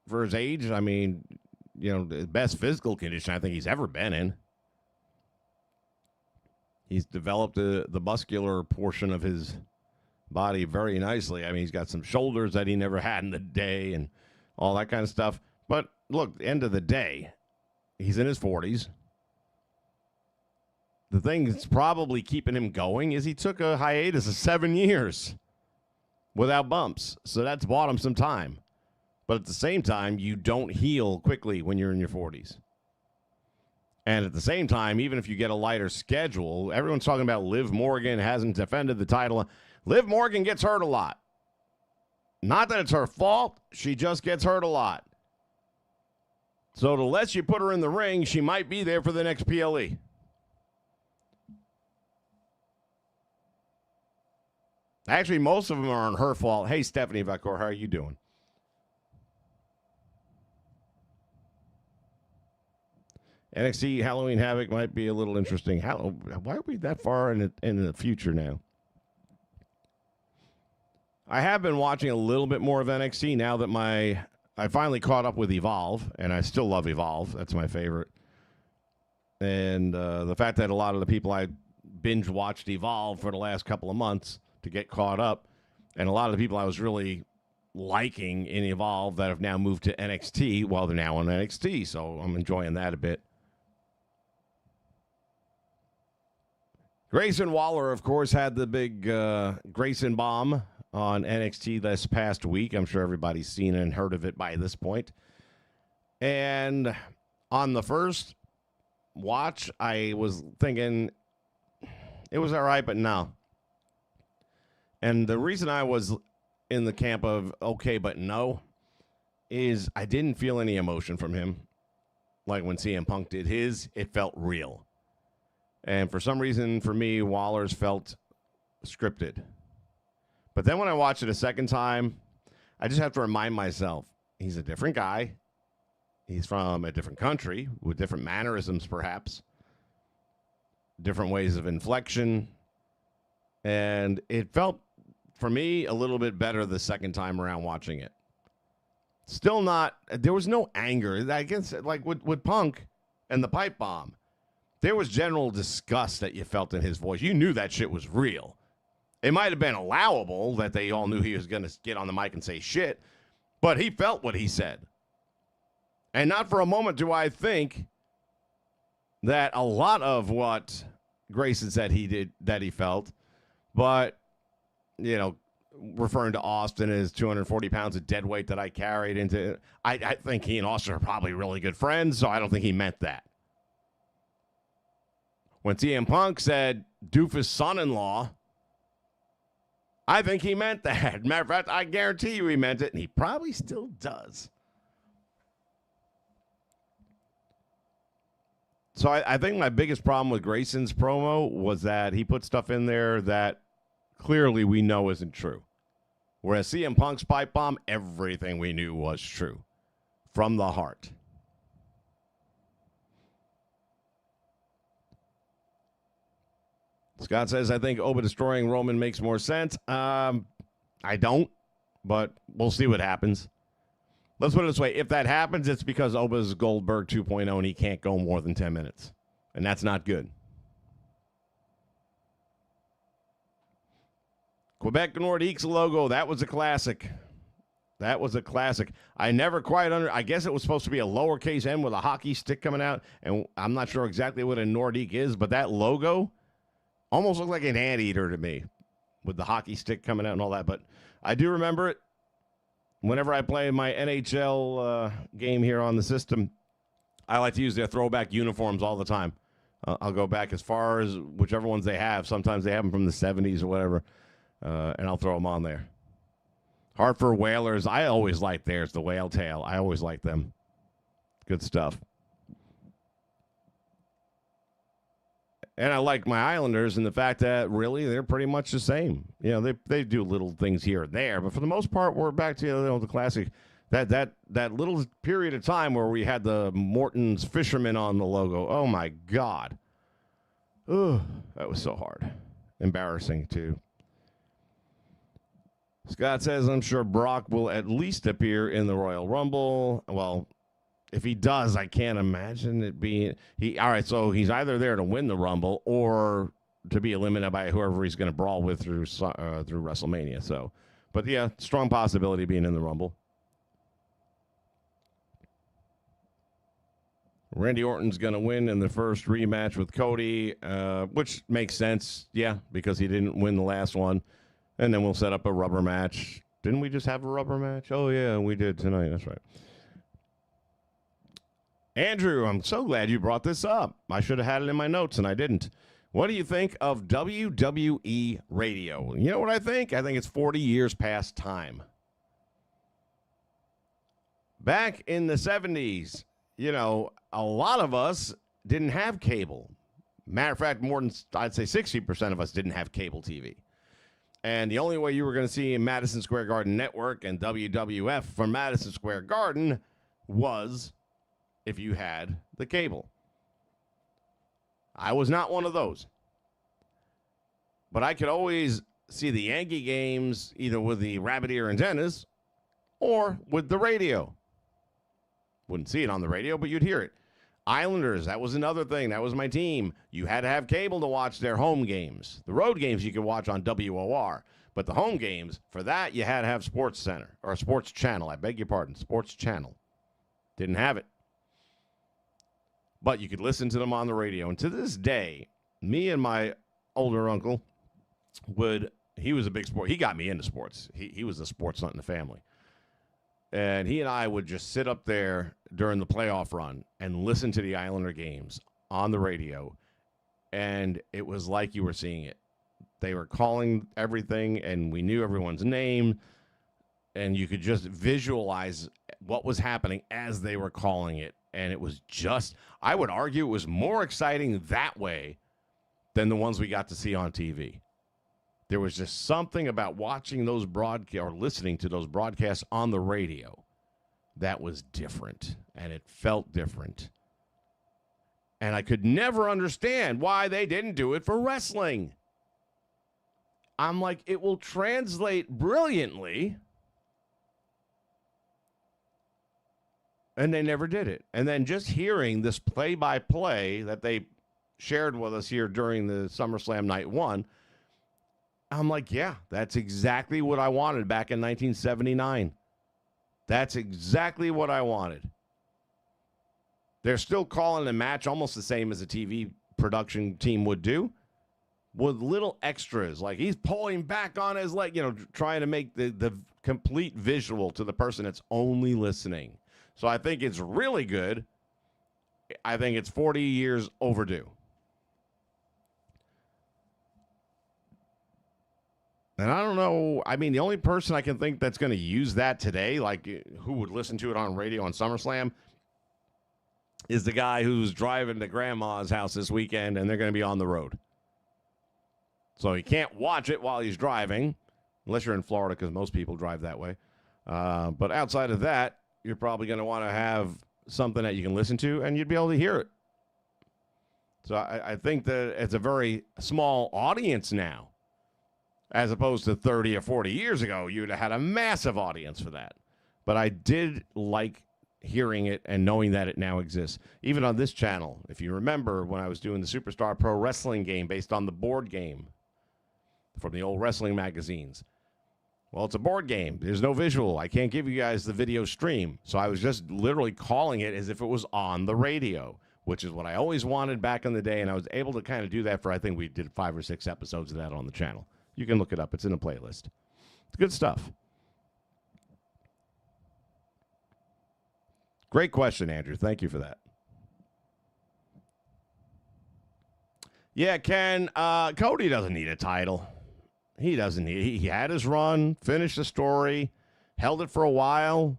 for his age. I mean, the best physical condition I think he's ever been in. He's developed the muscular portion of his body very nicely. I mean, he's got some shoulders that he never had in the day and all that kind of stuff. But look, end of the day, he's in his 40s. The thing that's probably keeping him going is he took a hiatus of 7 years without bumps. So that's bought him some time. But at the same time, you don't heal quickly when you're in your 40s. And at the same time, even if you get a lighter schedule, everyone's talking about Liv Morgan hasn't defended the title. Liv Morgan gets hurt a lot. Not that it's her fault. She just gets hurt a lot. So the less you put her in the ring, she might be there for the next PLE. Actually, most of them are on her fault. Hey, Stephanie Vacor, how are you doing? NXT Halloween Havoc might be a little interesting. Why are we that far in the future now? I have been watching a little bit more of NXT now that I finally caught up with Evolve, and I still love Evolve. That's my favorite. And the fact that a lot of the people I binge watched Evolve for the last couple of months to get caught up, and a lot of the people I was really liking in Evolve that have now moved to NXT, well, they're now on NXT, so I'm enjoying that a bit. Grayson Waller, of course, had the big Grayson bomb on NXT this past week. I'm sure everybody's seen and heard of it by this point. And on the first watch, I was thinking it was all right, but no. And the reason I was in the camp of okay, but no, is I didn't feel any emotion from him. Like when CM Punk did his, it felt real. And for some reason, for me, Waller's felt scripted. But then when I watch it a second time, I just have to remind myself, he's a different guy. He's from a different country with different mannerisms, perhaps. Different ways of inflection. And it felt, for me, a little bit better the second time around watching it. Still not, there was no anger. I guess, like with Punk and the pipe bomb, there was general disgust that you felt in his voice. You knew that shit was real. It might have been allowable that they all knew he was going to get on the mic and say shit, but he felt what he said. And not for a moment do I think that a lot of what Grayson said he did, that he felt, but, referring to Austin as 240 pounds of dead weight that I carried into, I think he and Austin are probably really good friends, so I don't think he meant that. When CM Punk said doofus son-in-law, I think he meant that. Matter of fact, I guarantee you he meant it, and he probably still does. So I think my biggest problem with Grayson's promo was that he put stuff in there that clearly we know isn't true. Whereas CM Punk's pipe bomb, everything we knew was true. From the heart. Scott says, I think Oba destroying Roman makes more sense. I don't, but we'll see what happens. Let's put it this way. If that happens, it's because Oba's Goldberg 2.0 and he can't go more than 10 minutes. And that's not good. Quebec Nordiques logo, that was a classic. That was a classic. I never quite I guess it was supposed to be a lowercase n with a hockey stick coming out, and I'm not sure exactly what a Nordique is, but that logo almost looked like an anteater to me with the hockey stick coming out and all that. But I do remember it. Whenever I play my NHL game here on the system, I like to use their throwback uniforms all the time. I'll go back as far as whichever ones they have. Sometimes they have them from the 70s or whatever, and I'll throw them on there. Hartford Whalers, I always like theirs, the whale tail. I always like them. Good stuff. And I like my Islanders in the fact that really they're pretty much the same. They do little things here and there, but for the most part, we're back to the classic. That little period of time where we had the Morton's Fisherman on the logo. Oh my God. Ugh, that was so hard. Embarrassing too. Scott says, I'm sure Brock will at least appear in the Royal Rumble. Well, if he does, I can't imagine it being all right, so he's either there to win the Rumble or to be eliminated by whoever he's going to brawl with through WrestleMania. So, but yeah, strong possibility of being in the Rumble. Randy Orton's going to win in the first rematch with Cody, which makes sense, yeah, because he didn't win the last one. And then we'll set up a rubber match. Didn't we just have a rubber match? Oh, yeah, we did tonight. That's right. Andrew, I'm so glad you brought this up. I should have had it in my notes, and I didn't. What do you think of WWE radio? You know what I think? I think it's 40 years past time. Back in the 70s, you know, a lot of us didn't have cable. Matter of fact, more than, I'd say 60% of us didn't have cable TV. And the only way you were going to see Madison Square Garden Network and WWF from Madison Square Garden was if you had the cable. I was not one of those. But I could always see the Yankee games either with the rabbit ear antennas or with the radio. Wouldn't see it on the radio, but you'd hear it. Islanders, that was another thing. That was my team. You had to have cable to watch their home games. The road games you could watch on WOR. But the home games, for that, you had to have Sports Center or Sports Channel. I beg your pardon, Sports Channel. Didn't have it. But you could listen to them on the radio. And to this day, me and my older uncle he was a big sport. He got me into sports. He was a sports nut in the family. And he and I would just sit up there during the playoff run and listen to the Islander games on the radio. And it was like you were seeing it. They were calling everything, and we knew everyone's name. And you could just visualize what was happening as they were calling it. And it was just, I would argue, it was more exciting that way than the ones we got to see on TV. There was just something about watching those broadcasts or listening to those broadcasts on the radio that was different, and it felt different. And I could never understand why they didn't do it for wrestling. I'm like, it will translate brilliantly. And they never did it. And then just hearing this play-by-play that they shared with us here during the SummerSlam Night 1, I'm like, yeah, that's exactly what I wanted back in 1979. That's exactly what I wanted. They're still calling the match almost the same as a TV production team would do, with little extras. Like he's pulling back on his leg, trying to make the complete visual to the person that's only listening. So I think it's really good. I think it's 40 years overdue. And I don't know. I mean, the only person I can think that's going to use that today, like who would listen to it on radio on SummerSlam, is the guy who's driving to grandma's house this weekend, and they're going to be on the road. So he can't watch it while he's driving, unless you're in Florida, because most people drive that way. But outside of that, you're probably going to want to have something that you can listen to, and you'd be able to hear it. So I think that it's a very small audience now. As opposed to 30 or 40 years ago, you'd have had a massive audience for that. But I did like hearing it and knowing that it now exists. Even on this channel, if you remember when I was doing the Superstar Pro Wrestling game based on the board game from the old wrestling magazines. Well, it's a board game. There's no visual. I can't give you guys the video stream. So I was just literally calling it as if it was on the radio, which is what I always wanted back in the day. And I was able to kind of do that for, I think we did 5 or 6 episodes of that on the channel. You can look it up. It's in a playlist. It's good stuff. Great question, Andrew. Thank you for that. Yeah, Ken, Cody doesn't need a title. He doesn't need. He had his run, finished the story, held it for a while,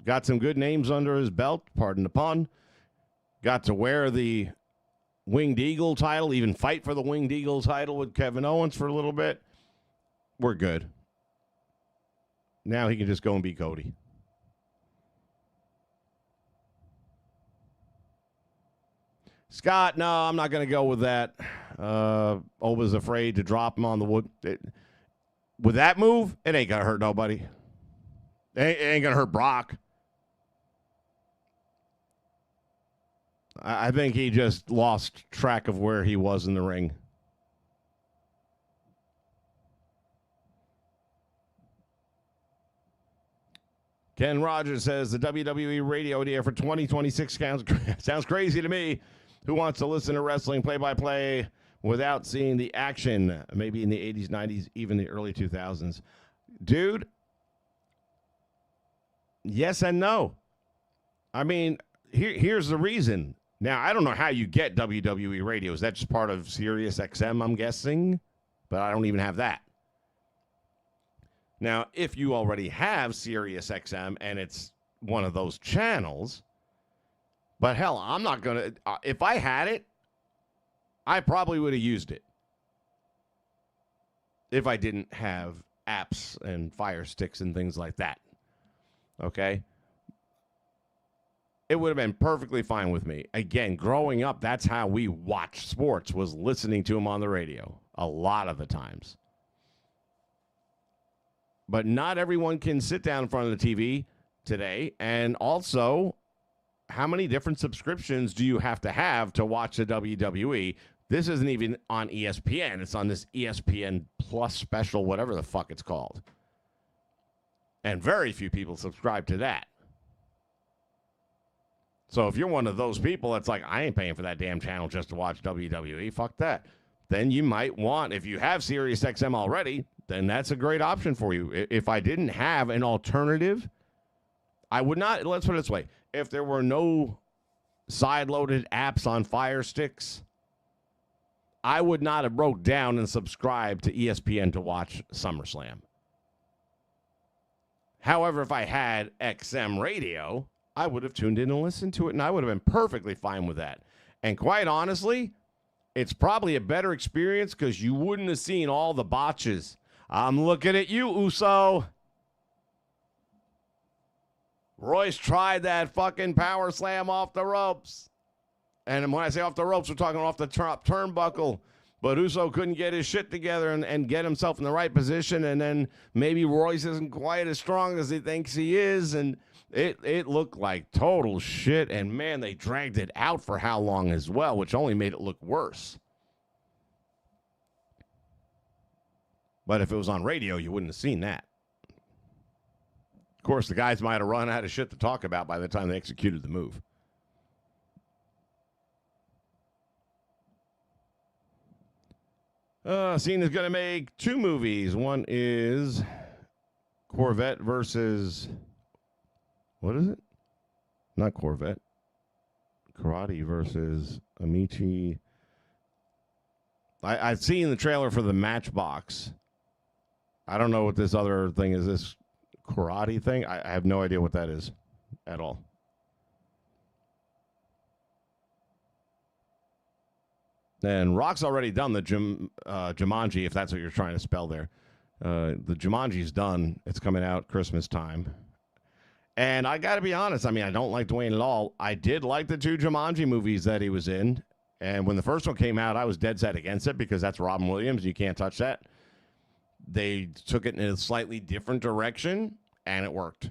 got some good names under his belt, pardon the pun, got to wear the Winged Eagle title, even fight for the Winged Eagle title with Kevin Owens for a little bit. We're good. Now he can just go and beat Cody. Scott, no, I'm not going to go with that. Oba's afraid to drop him on the wood. With that move, it ain't going to hurt nobody. It ain't going to hurt Brock. I think he just lost track of where he was in the ring. Ken Rogers says the WWE radio idea for 2026 sounds crazy to me. Who wants to listen to wrestling play-by-play without seeing the action? Maybe in the 80s, 90s, even the early 2000s. Dude, yes and no. I mean, here's the reason. Now, I don't know how you get WWE radio. Is that just part of Sirius XM, I'm guessing? But I don't even have that. Now, if you already have Sirius XM and it's one of those channels, but hell, I'm not going to, if I had it, I probably would have used it. If I didn't have apps and Fire Sticks and things like that. Okay? It would have been perfectly fine with me. Again, growing up, that's how we watched sports, was listening to them on the radio a lot of the times. But not everyone can sit down in front of the TV today. And also, how many different subscriptions do you have to watch the WWE? This isn't even on ESPN. It's on this ESPN Plus special, whatever the fuck it's called. And very few people subscribe to that. So if you're one of those people that's like, I ain't paying for that damn channel just to watch WWE, fuck that. Then you might want, if you have Sirius XM already, then that's a great option for you. If I didn't have an alternative, I would not, let's put it this way. If there were no side-loaded apps on Fire Sticks, I would not have broke down and subscribed to ESPN to watch SummerSlam. However, if I had XM radio, I would have tuned in and listened to it, and I would have been perfectly fine with that. And quite honestly, it's probably a better experience because you wouldn't have seen all the botches. I'm looking at you, Uso. Royce tried that fucking power slam off the ropes. And when I say off the ropes, we're talking off the top turnbuckle. But Uso couldn't get his shit together and get himself in the right position. And then maybe Royce isn't quite as strong as he thinks he is. And it looked like total shit. And, man, they dragged it out for how long as well, which only made it look worse. But if it was on radio, you wouldn't have seen that. Of course, the guys might have run out of shit to talk about by the time they executed the move. Cena's going to make 2 movies. One is Corvette versus... What is it? Not Corvette. Karate versus Amici. I've seen the trailer for the Matchbox. I don't know what this other thing is. This karate thing? I have no idea what that is at all. And Rock's already done the Jumanji, if that's what you're trying to spell there. The Jumanji's done. It's coming out Christmas time. And I got to be honest. I mean, I don't like Dwayne at all. I did like the 2 Jumanji movies that he was in. And when the first one came out, I was dead set against it because that's Robin Williams. You can't touch that. They took it in a slightly different direction, and it worked.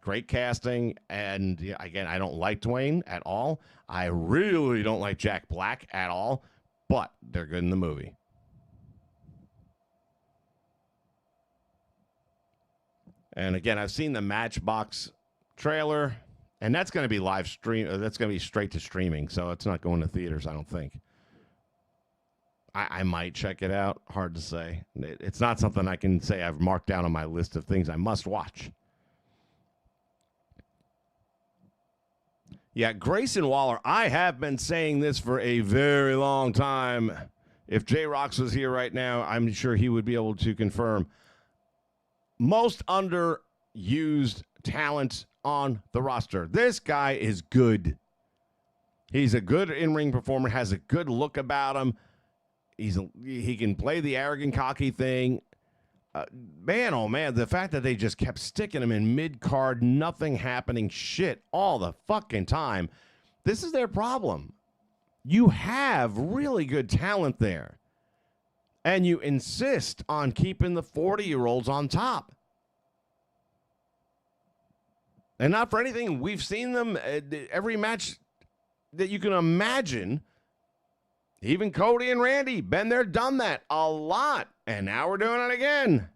Great casting. And, again, I don't like Dwayne at all. I really don't like Jack Black at all. But they're good in the movie. And again, I've seen the Matchbox trailer, and that's going to be live stream. That's going to be straight to streaming, so it's not going to theaters, I don't think. I might check it out. Hard to say. It's not something I can say I've marked down on my list of things I must watch. Yeah, Grayson Waller, I have been saying this for a very long time. If J-Rox was here right now, I'm sure he would be able to confirm. Most underused talent on the roster. This guy is good. He's a good in-ring performer, has a good look about him. He can play the arrogant, cocky thing. Man, oh man, the fact that they just kept sticking him in mid-card, nothing happening shit all the fucking time. This is their problem. You have really good talent there. And you insist on keeping the 40-year-olds on top. And not for anything, we've seen them every match that you can imagine. Even Cody and Randy, been there, done that a lot. And now we're doing it again.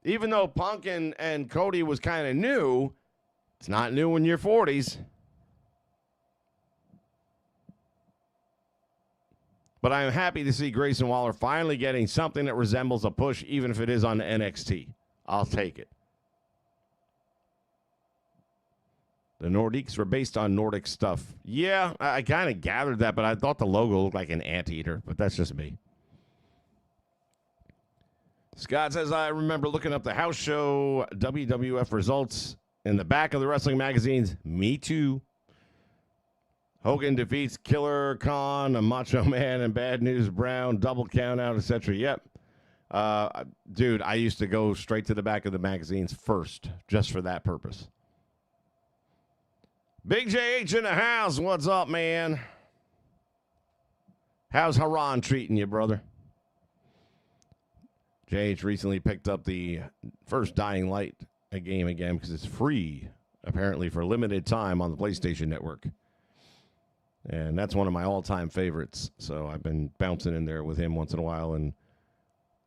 Even though Punk and Cody was kind of new, it's not new in your 40s. But I'm happy to see Grayson Waller finally getting something that resembles a push, even if it is on NXT. I'll take it. The Nordiques were based on Nordic stuff. Yeah, I kind of gathered that, but I thought the logo looked like an anteater, but that's just me. Scott says, I remember looking up the house show WWF results in the back of the wrestling magazines. Me too. Hogan defeats Killer Khan, a Macho Man, and Bad News Brown, double count out, etc. Yep. Dude, I used to go straight to the back of the magazines first, just for that purpose. Big JH in the house. What's up, man? How's Haran treating you, brother? JH recently picked up the first Dying Light game again because it's free, apparently, for a limited time on the PlayStation Network. And that's one of my all-time favorites. So I've been bouncing in there with him once in a while and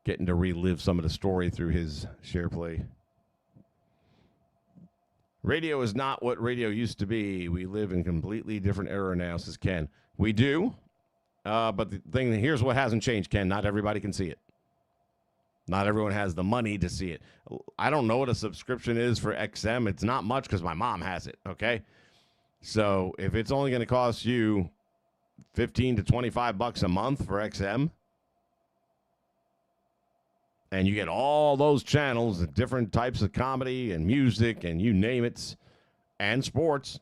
getting to relive some of the story through his share play. Radio is not what radio used to be. We live in a completely different era now, says Ken. We do, but the thing, here's what hasn't changed, Ken. Not everybody can see it. Not everyone has the money to see it. I don't know what a subscription is for XM. It's not much because my mom has it, okay? So if it's only going to cost you $15 to $25 a month for XM, and you get all those channels, different types of comedy and music and you name it, and sports.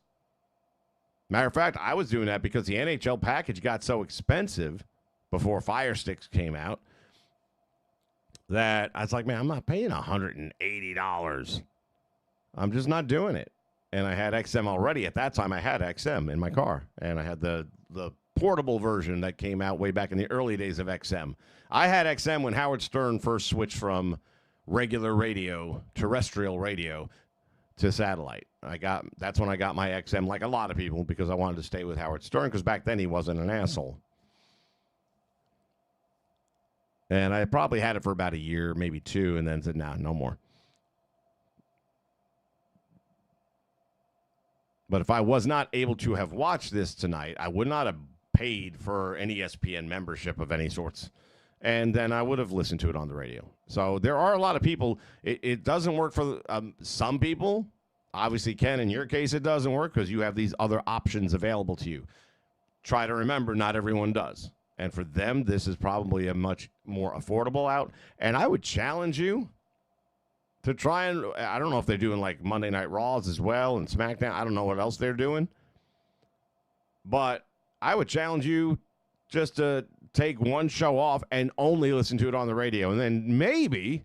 Matter of fact, I was doing that because the NHL package got so expensive before Fire Sticks came out that I was like, man, I'm not paying $180. I'm just not doing it. And I had XM already. At that time, I had XM in my car. And I had the portable version that came out way back in the early days of XM. I had XM when Howard Stern first switched from regular radio, terrestrial radio, to satellite. That's when I got my XM, like a lot of people, because I wanted to stay with Howard Stern, because back then he wasn't an asshole. And I probably had it for about a year, maybe two, and then said, nah, no more. But if I was not able to have watched this tonight, I would not have paid for an ESPN membership of any sorts. And then I would have listened to it on the radio. So there are a lot of people. It doesn't work for some people. Obviously, Ken, in your case, it doesn't work because you have these other options available to you. Try to remember, not everyone does. And for them, this is probably a much more affordable out. And I would challenge you to try and, I don't know if they're doing like Monday Night Raws as well and SmackDown. I don't know what else they're doing. But I would challenge you just to take one show off and only listen to it on the radio. And then maybe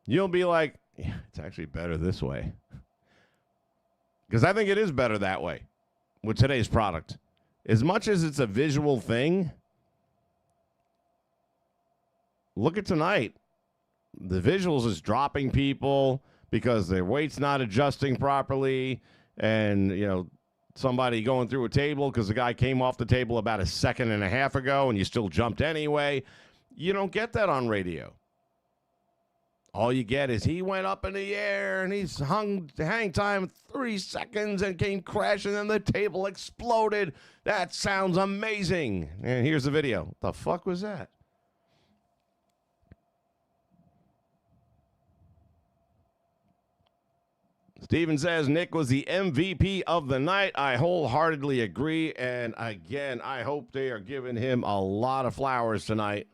you'll be like, yeah, it's actually better this way. Because I think it is better that way with today's product. As much as it's a visual thing, look at tonight. The visuals is dropping people because their weight's not adjusting properly. And, you know, somebody going through a table because the guy came off the table about a second and a half ago and you still jumped anyway. You don't get that on radio. All you get is he went up in the air and he's hang time 3 seconds and came crashing and the table exploded. That sounds amazing. And here's the video. What the fuck was that? Steven says Nick was the MVP of the night. I wholeheartedly agree. And again, I hope they are giving him a lot of flowers tonight.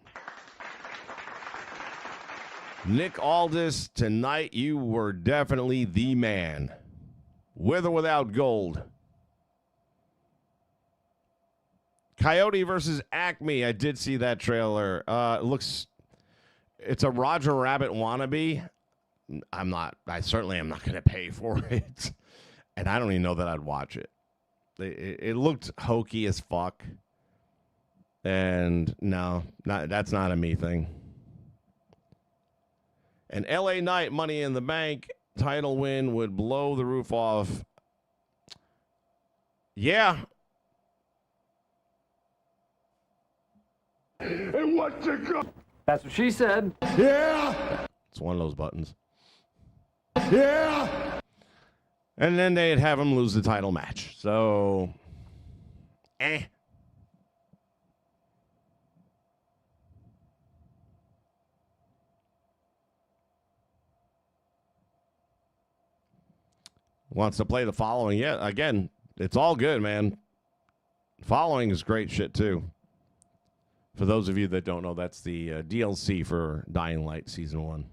Nick Aldis, tonight you were definitely the man. With or without gold. Coyote versus Acme. I did see that trailer. It's a Roger Rabbit wannabe. I certainly am not going to pay for it. And I don't even know that I'd watch it. It looked hokey as fuck. And no, that's not a me thing. An LA Knight Money in the Bank title win would blow the roof off. Yeah. And what you got? That's what she said. Yeah. It's one of those buttons. Yeah. And then they'd have him lose the title match. So, Wants to play the following. Yeah, again, it's all good, man. Following is great shit, too. For those of you that don't know, that's the DLC for Dying Light Season 1.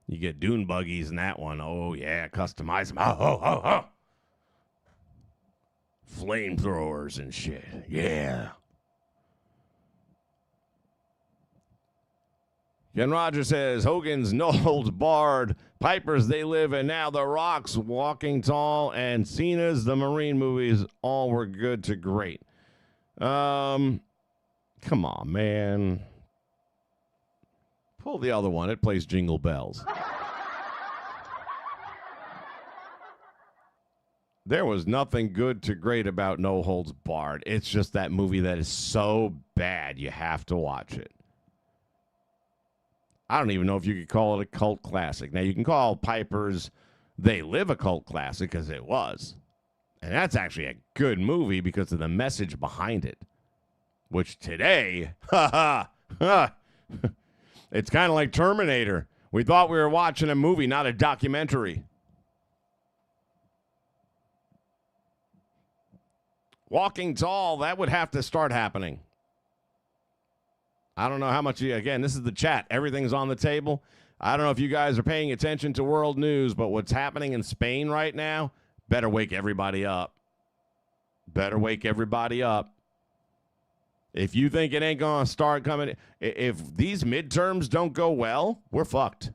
You get dune buggies in that one. Oh, yeah, customize them. Oh. Flamethrowers and shit. Yeah. Ken Rogers says, Hogan's no holds barred. Piper's They Live, and now The Rock's Walking Tall, and Cena's The Marine movies all were good to great. Come on, man. Pull the other one. It plays Jingle Bells. There was nothing good to great about No Holds Barred. It's just that movie that is so bad you have to watch it. I don't even know if you could call it a cult classic. Now, you can call Piper's They Live a cult classic, because it was. And that's actually a good movie because of the message behind it. Which today, it's kind of like Terminator. We thought we were watching a movie, not a documentary. Walking Tall, that would have to start happening. I don't know how much again, this is the chat. Everything's on the table. I don't know if you guys are paying attention to world news, but what's happening in Spain right now, better wake everybody up. Better wake everybody up. If you think it ain't going to start coming, if these midterms don't go well, we're fucked.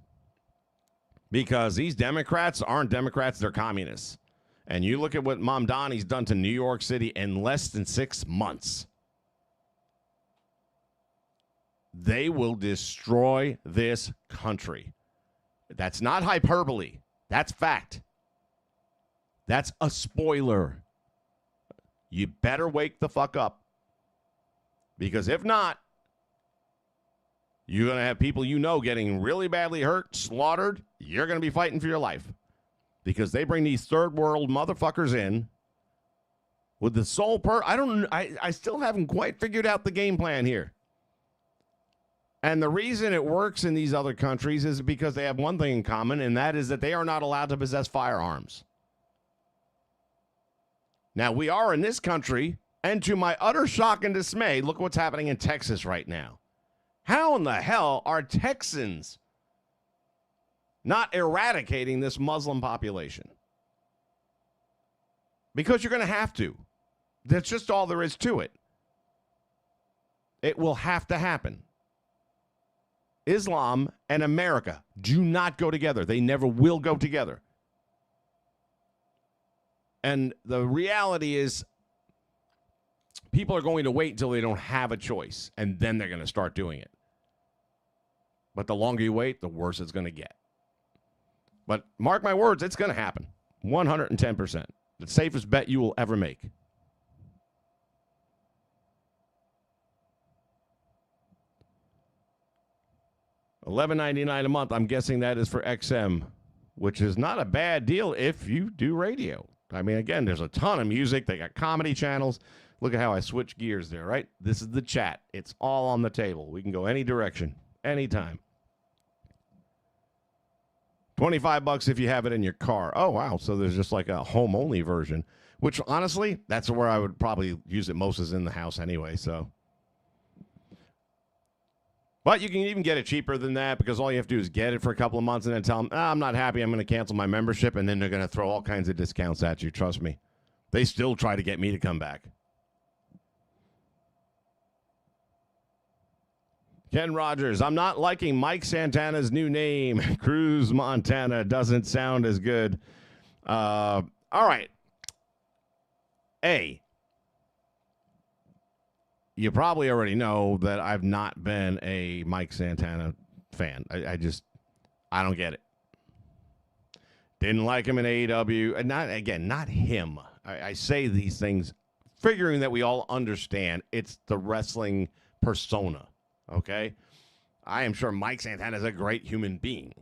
Because these Democrats aren't Democrats, they're communists. And you look at what Mamdani's done to New York City in less than 6 months. They will destroy this country. That's not hyperbole. That's fact. That's a spoiler. You better wake the fuck up. Because if not, you're going to have people you know getting really badly hurt, slaughtered. You're going to be fighting for your life. Because they bring these third world motherfuckers in with the sole I still haven't quite figured out the game plan here. And the reason it works in these other countries is because they have one thing in common, and that is that they are not allowed to possess firearms. Now, we are in this country, and to my utter shock and dismay, look what's happening in Texas right now. How in the hell are Texans not eradicating this Muslim population? Because you're going to have to. That's just all there is to it. It will have to happen. Islam and America do not go together. They never will go together. And the reality is, people are going to wait until they don't have a choice, and then they're going to start doing it. But the longer you wait, the worse it's going to get. But mark my words, it's going to happen. 110%. The safest bet you will ever make. $11.99 a month. I'm guessing that is for XM, which is not a bad deal if you do radio. I mean, again, there's a ton of music. They got comedy channels. Look at how I switch gears there, right? This is the chat. It's all on the table. We can go any direction, anytime. $25 if you have it in your car. Oh, wow. So there's just like a home-only version, which, honestly, that's where I would probably use it most, is in the house anyway, so. But you can even get it cheaper than that, because all you have to do is get it for a couple of months and then tell them, I'm not happy, I'm going to cancel my membership, and then they're going to throw all kinds of discounts at you. Trust me. They still try to get me to come back. Ken Rogers, I'm not liking Mike Santana's new name. Cruz Montana doesn't sound as good. All right. A, you probably already know that I've not been a Mike Santana fan. I don't get it. Didn't like him in AEW. And not him. I say these things figuring that we all understand it's the wrestling persona, okay? I am sure Mike Santana is a great human being.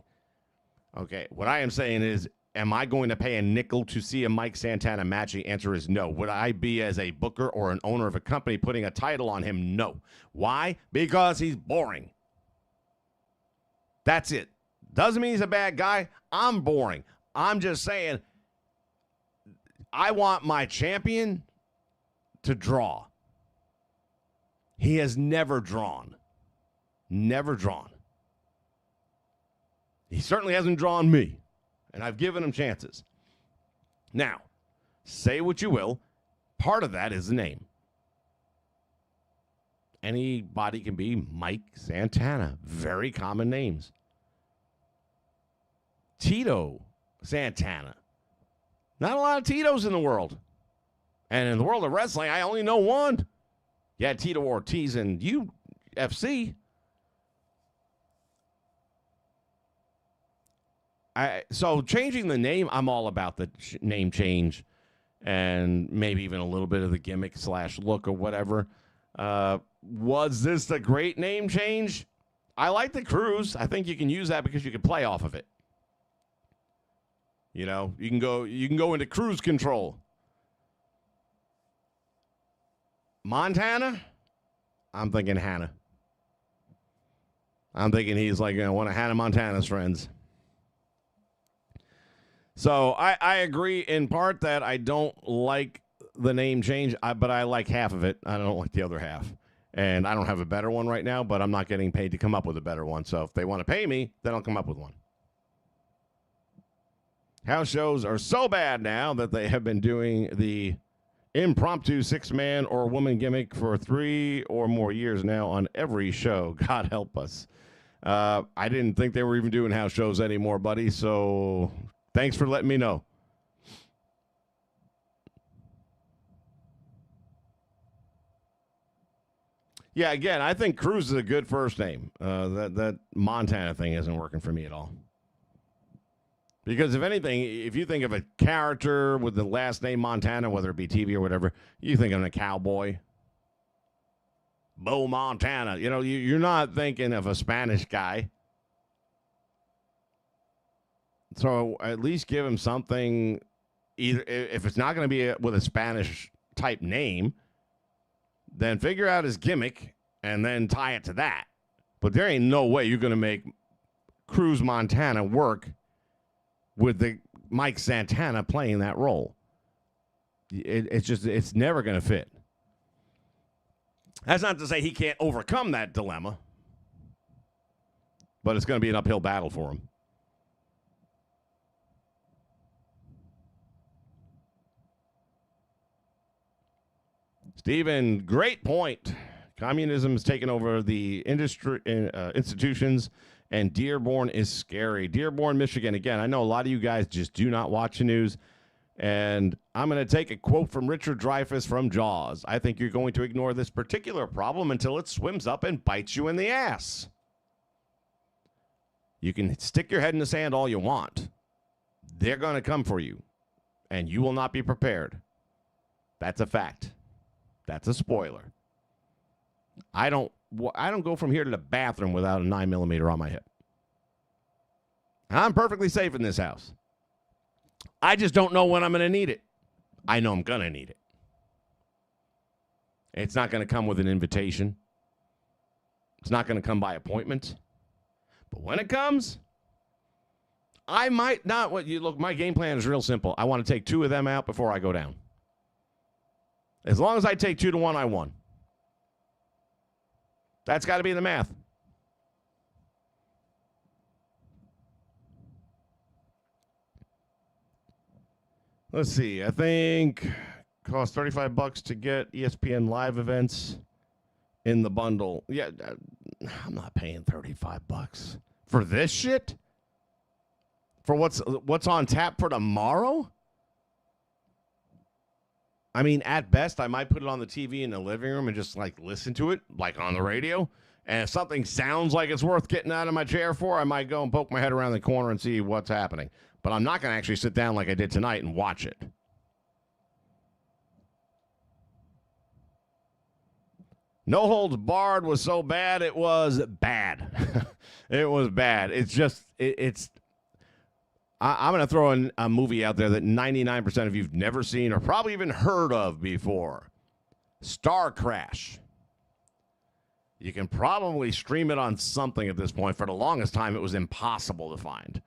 Okay, what I am saying is, am I going to pay a nickel to see a Mike Santana match? The answer is no. Would I be, as a booker or an owner of a company, putting a title on him? No. Why? Because he's boring. That's it. Doesn't mean he's a bad guy. I'm boring. I'm just saying, I want my champion to draw. He has never drawn. Never drawn. He certainly hasn't drawn me, and I've given him chances. Now, say what you will, part of that is the name. Anybody can be Mike Santana. Very common names. Tito Santana. Not a lot of Titos in the world. And in the world of wrestling, I only know one. Yeah, Tito Ortiz and UFC. So changing the name, I'm all about the name change and maybe even a little bit of the gimmick / look or whatever. Was this a great name change? I like the Cruise. I think you can use that because you can play off of it. You know, you can go into cruise control. Montana, I'm thinking Hannah. I'm thinking he's like one of Hannah Montana's friends. So I agree in part that I don't like the name change, but I like half of it. I don't like the other half. And I don't have a better one right now, but I'm not getting paid to come up with a better one. So if they want to pay me, then I'll come up with one. House shows are so bad now that they have been doing the impromptu 6-man or woman gimmick for 3 or more years now on every show. God help us. I didn't think they were even doing house shows anymore, buddy. So thanks for letting me know. Yeah, again, I think Cruz is a good first name. That Montana thing isn't working for me at all. Because if anything, if you think of a character with the last name Montana, whether it be TV or whatever, you think of a cowboy. Bo Montana. You know, you're not thinking of a Spanish guy. So at least give him something, either if it's not going to be with a Spanish type name, then figure out his gimmick and then tie it to that. But there ain't no way you're going to make Cruz Montana work with the Mike Santana playing that role. It's never going to fit. That's not to say he can't overcome that dilemma, but it's going to be an uphill battle for him. Stephen, great point. Communism has taken over the industry, institutions, and Dearborn is scary. Dearborn, Michigan. Again, I know a lot of you guys just do not watch the news, and I'm going to take a quote from Richard Dreyfuss from Jaws. I think you're going to ignore this particular problem until it swims up and bites you in the ass. You can stick your head in the sand all you want. They're going to come for you, and you will not be prepared. That's a fact. That's a spoiler. I don't go from here to the bathroom without a 9mm on my hip. I'm perfectly safe in this house. I just don't know when I'm going to need it. I know I'm going to need it. It's not going to come with an invitation. It's not going to come by appointment. But when it comes, I might not. Look, my game plan is real simple. I want to take 2 of them out before I go down. As long as I take 2 to 1, I won. That's got to be the math. Let's see. I think it costs $35 to get ESPN live events in the bundle. Yeah, I'm not paying $35 for this shit. For what's on tap for tomorrow? I mean, at best, I might put it on the TV in the living room and just, listen to it, on the radio. And if something sounds like it's worth getting out of my chair for, I might go and poke my head around the corner and see what's happening. but I'm not going to actually sit down like I did tonight and watch it. No Holds Barred was so bad, it was bad. It was bad. It's just, I'm going to throw in a movie out there that 99% of you've never seen or probably even heard of before. Star Crash. You can probably stream it on something at this point. For the longest time, it was impossible to find.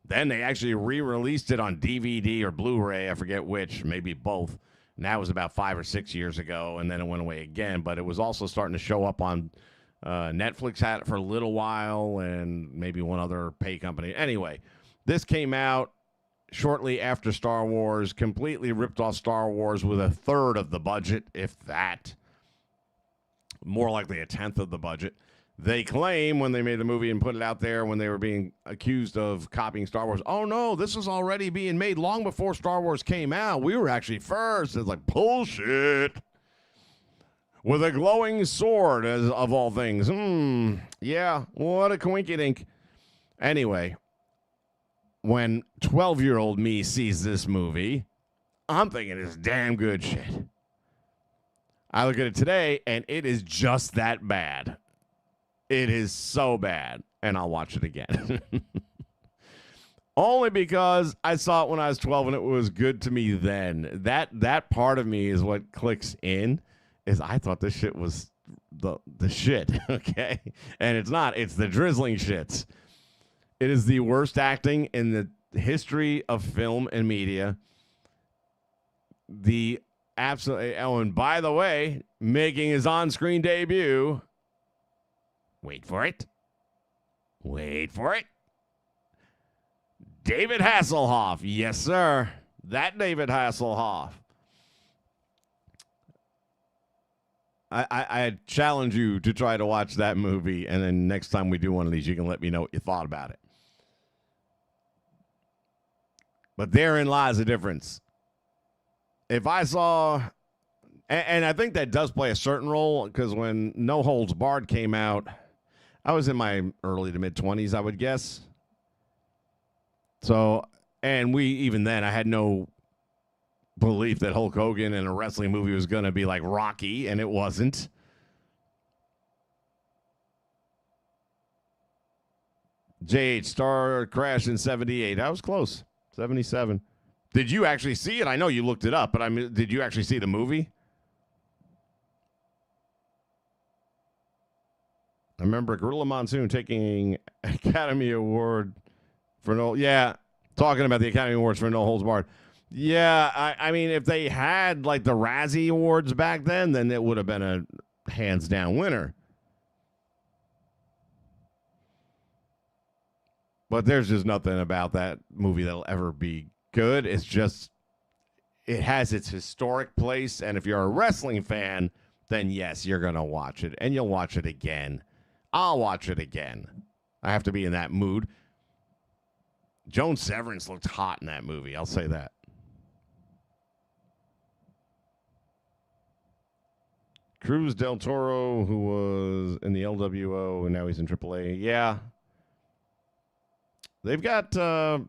Then they actually re-released it on DVD or Blu-ray, I forget which, maybe both. And that was about 5 or 6 years ago, and then it went away again. But it was also starting to show up on Netflix, had it for a little while, and maybe one other pay company. Anyway, this came out shortly after Star Wars, completely ripped off Star Wars with a third of the budget, if that. More likely a tenth of the budget. They claim when they made the movie and put it out there when they were being accused of copying Star Wars, oh no, this was already being made long before Star Wars came out. We were actually first. It's like bullshit. With a glowing sword, as of all things. Yeah, what a coinkydink. Anyway, when 12-year-old me sees this movie, I'm thinking it's damn good shit. I look at it today, and it is just that bad. It is so bad, and I'll watch it again. Only because I saw it when I was 12, and it was good to me then. That part of me is what clicks in, is I thought this shit was the shit, okay? And it's not. It's the drizzling shits. It is the worst acting in the history of film and media. And by the way, making his on-screen debut... Wait for it. David Hasselhoff. Yes, sir. That David Hasselhoff. I challenge you to try to watch that movie, and then next time we do one of these, you can let me know what you thought about it. But therein lies the difference. If I saw... And I think that does play a certain role, because when No Holds Barred came out... I was in my early to mid-20s, I would guess. So, and even then, I had no belief that Hulk Hogan in a wrestling movie was going to be like Rocky, and it wasn't. JH, Star Crash in 78. I was close. 77. Did you actually see it? I know you looked it up, but did you actually see the movie? I remember Gorilla Monsoon taking Academy Award for talking about the Academy Awards for No Holds Barred. Yeah, I mean, if they had like the Razzie Awards back then it would have been a hands down winner. But there's just nothing about that movie that'll ever be good. It's just, it has its historic place, and if you're a wrestling fan, then yes, you're going to watch it, and you'll watch it again. I'll watch it again. I have to be in that mood. Joan Severance looked hot in that movie. I'll say that. Cruz del Toro, who was in the LWO, and now he's in AAA. Yeah. They've got the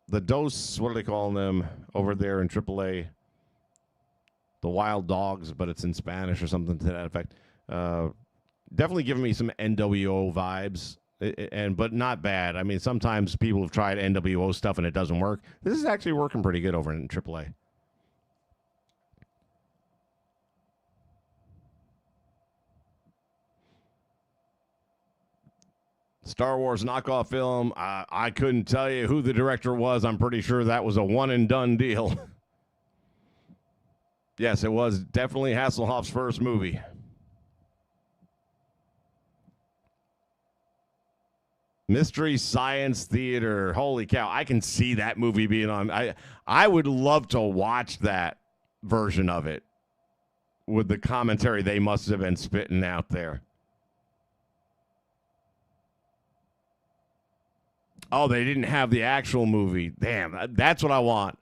Dos, what are they calling them, over there in AAA? The Wild Dogs, but it's in Spanish or something to that effect. Definitely giving me some NWO vibes, but not bad. I mean, sometimes people have tried NWO stuff and it doesn't work. This is actually working pretty good over in AAA. Star Wars knockoff film. I couldn't tell you who the director was. I'm pretty sure that was a one-and-done deal. Yes, it was definitely Hasselhoff's first movie. Mystery Science Theater. Holy cow. I can see that movie being on. I would love to watch that version of it with the commentary they must have been spitting out there. Oh, they didn't have the actual movie. Damn, that's what I want.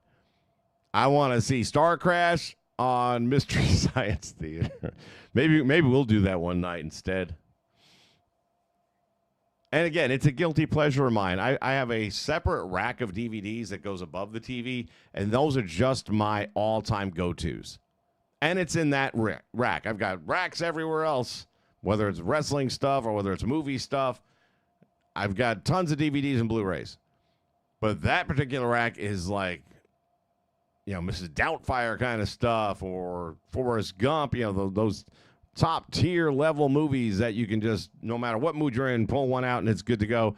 I want to see Star Crash on Mystery Science Theater. Maybe we'll do that one night instead. And again, it's a guilty pleasure of mine. I have a separate rack of DVDs that goes above the TV, and those are just my all-time go-tos. And it's in that rack. I've got racks everywhere else, whether it's wrestling stuff or whether it's movie stuff. I've got tons of DVDs and Blu-rays. But that particular rack is like, Mrs. Doubtfire kind of stuff, or Forrest Gump, those top tier level movies that you can just, no matter what mood you're in, pull one out and it's good to go.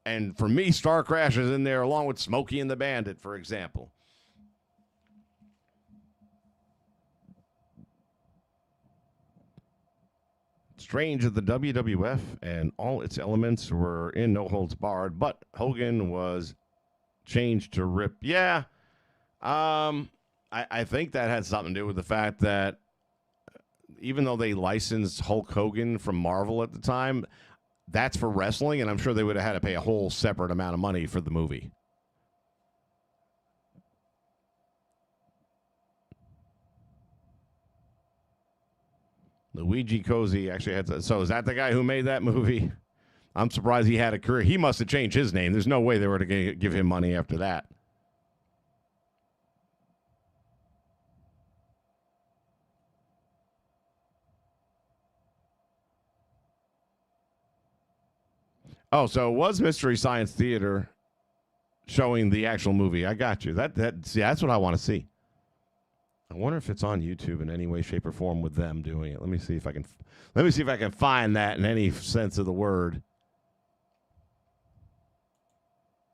And for me, Star Crash is in there along with Smokey and the Bandit, for example. Strange that the WWF and all its elements were in No Holds Barred, but Hogan was changed to Rip. Yeah. I think that had something to do with the fact that even though they licensed Hulk Hogan from Marvel at the time, that's for wrestling, and I'm sure they would have had to pay a whole separate amount of money for the movie. Luigi Cozy actually had so is that the guy who made that movie? I'm surprised he had a career. He must have changed his name. There's no way they were to give him money after that. Oh, so it was Mystery Science Theater showing the actual movie. I got you. That's what I want to see. I wonder if it's on YouTube in any way, shape, or form with them doing it. Let me see if I can find that in any sense of the word.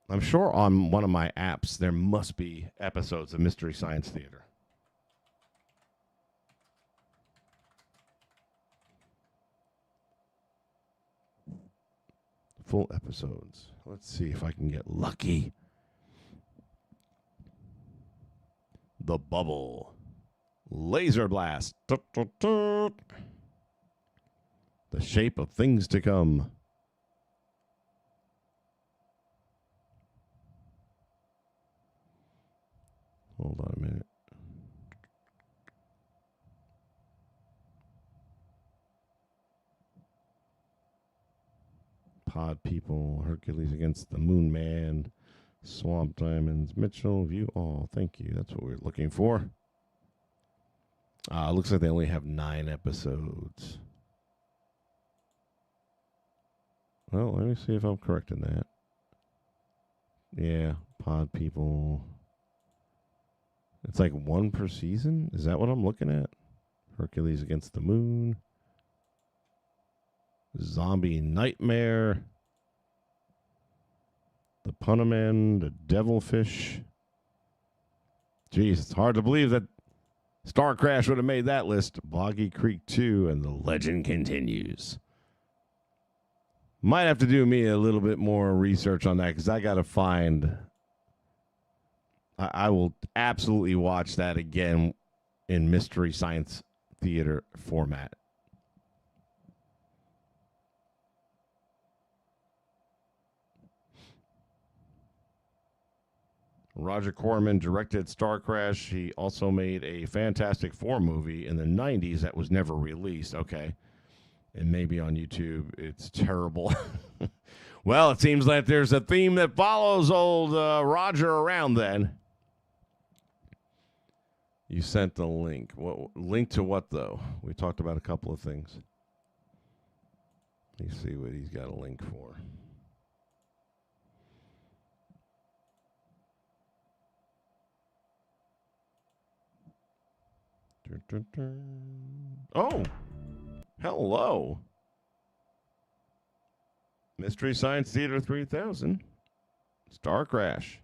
I'm sure on one of my apps there must be episodes of Mystery Science Theater. Full episodes. Let's see if I can get lucky. The Bubble. Laser Blast. The Shape of Things to Come. Hold on a minute. Pod People, Hercules Against the Moon Man, Swamp Diamonds, Mitchell, View All. Thank you. That's what we're looking for. Looks like they only have 9 episodes. Well, let me see if I'm correct in that. Yeah, Pod People. It's like 1 per season? Is that what I'm looking at? Hercules Against the Moon. Zombie Nightmare. The Punaman, the Devilfish. Jeez, it's hard to believe that Star Crash would have made that list. Boggy Creek 2, and the legend continues. Might have to do me a little bit more research on that, because I got to find... I will absolutely watch that again in Mystery Science Theater format. Roger Corman directed Star Crash. He also made a Fantastic Four movie in the 90s that was never released. Okay. And maybe on YouTube. It's terrible. Well, it seems like there's a theme that follows old Roger around then. You sent the link. What link to what, though? We talked about a couple of things. Let me see what he's got a link for. Oh, hello. Mystery Science Theater 3000. Star Crash.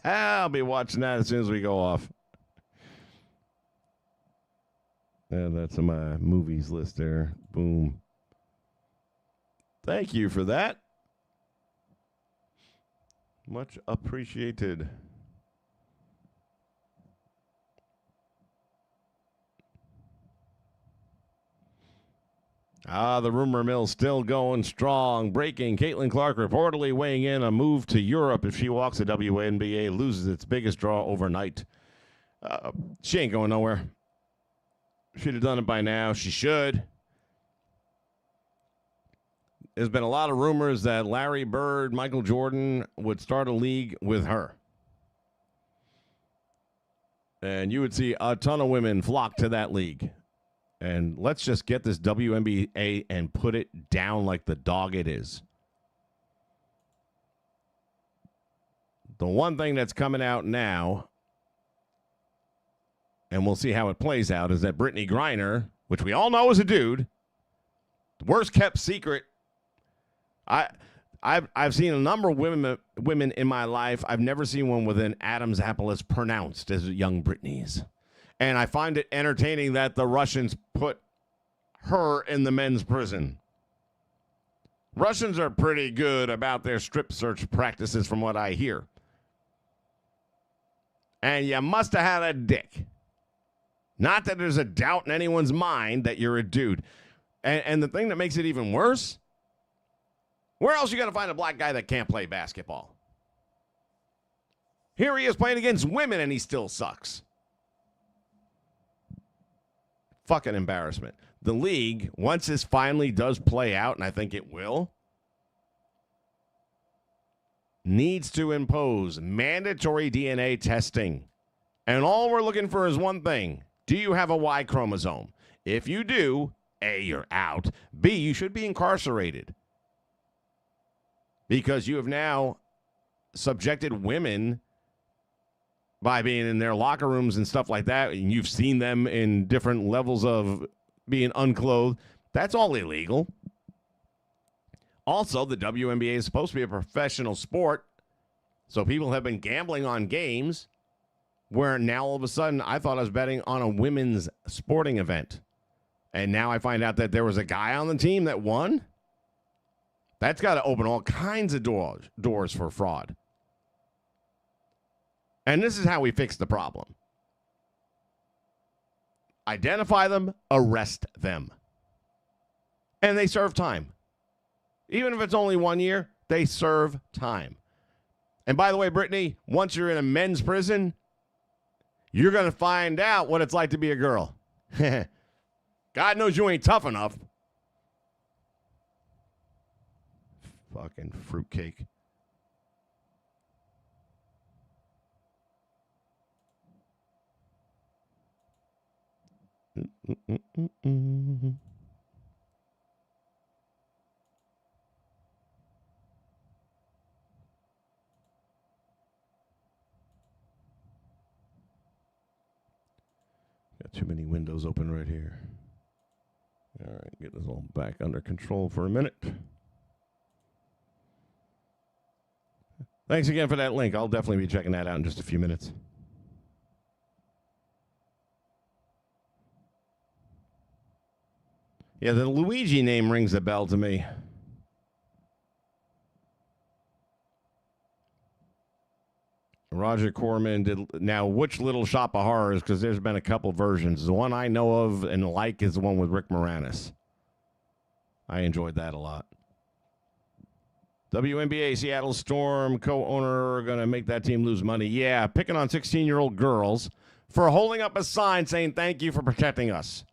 I'll be watching that as soon as we go off. And that's in my movies list there. Boom. Thank you for that. Much appreciated. The rumor mill's still going strong. Breaking, Caitlin Clark reportedly weighing in a move to Europe if she walks the WNBA, loses its biggest draw overnight. She ain't going nowhere. Should have done it by now. She should. there's been a lot of rumors that Larry Bird, Michael Jordan would start a league with her. And you would see a ton of women flock to that league. And let's just get this WNBA and put it down like the dog it is. The one thing that's coming out now, and we'll see how it plays out, is that Brittany Griner, which we all know is a dude, the worst kept secret. I've seen a number of women in my life. I've never seen one with an Adam's apple as pronounced as young Brittany's. And I find it entertaining that the Russians put her in the men's prison. Russians are pretty good about their strip search practices from what I hear. And you must have had a dick. Not that there's a doubt in anyone's mind that you're a dude. And the thing that makes it even worse, where else you going to find a black guy that can't play basketball? Here he is playing against women and he still sucks. Fucking embarrassment. The league, once this finally does play out, and I think it will, needs to impose mandatory DNA testing. And all we're looking for is one thing. Do you have a Y chromosome? If you do, A, you're out. B, you should be incarcerated. Because you have now subjected women by being in their locker rooms and stuff like that, and you've seen them in different levels of being unclothed. That's all illegal. Also, the WNBA is supposed to be a professional sport, so people have been gambling on games where now all of a sudden I thought I was betting on a women's sporting event. And now I find out that there was a guy on the team that won. That's got to open all kinds of doors for fraud. And this is how we fix the problem. Identify them, arrest them. And they serve time. Even if it's only 1 year, they serve time. And by the way, Brittany, once you're in a men's prison, you're going to find out what it's like to be a girl. God knows you ain't tough enough. Fucking fruitcake. Got too many windows open right here. All right, get this all back under control for a minute. Thanks again for that link. I'll definitely be checking that out in just a few minutes. Yeah, the Luigi name rings a bell to me. Roger Corman did. Now, which Little Shop of Horrors? Because there's been a couple versions. The one I know of and like is the one with Rick Moranis. I enjoyed that a lot. WNBA Seattle Storm co-owner going to make that team lose money. Yeah, picking on 16-year-old girls for holding up a sign saying thank you for protecting us.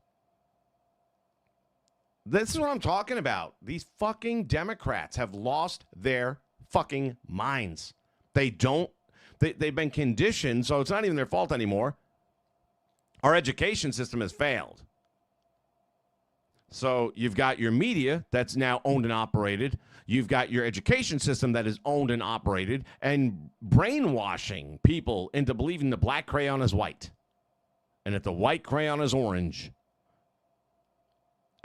This is what I'm talking about. These fucking Democrats have lost their fucking minds. They've been conditioned, so it's not even their fault anymore. Our education system has failed. So you've got your media that's now owned and operated. You've got your education system that is owned and operated and brainwashing people into believing the black crayon is white and that the white crayon is orange.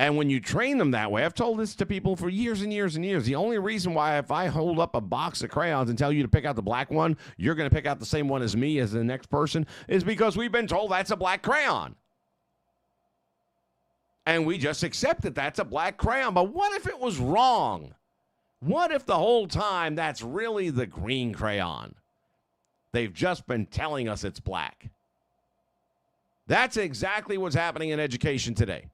And when you train them that way, I've told this to people for years and years and years. The only reason why if I hold up a box of crayons and tell you to pick out the black one, you're going to pick out the same one as me as the next person is because we've been told that's a black crayon. And we just accept that that's a black crayon. But what if it was wrong? What if the whole time that's really the green crayon? They've just been telling us it's black. That's exactly what's happening in education today.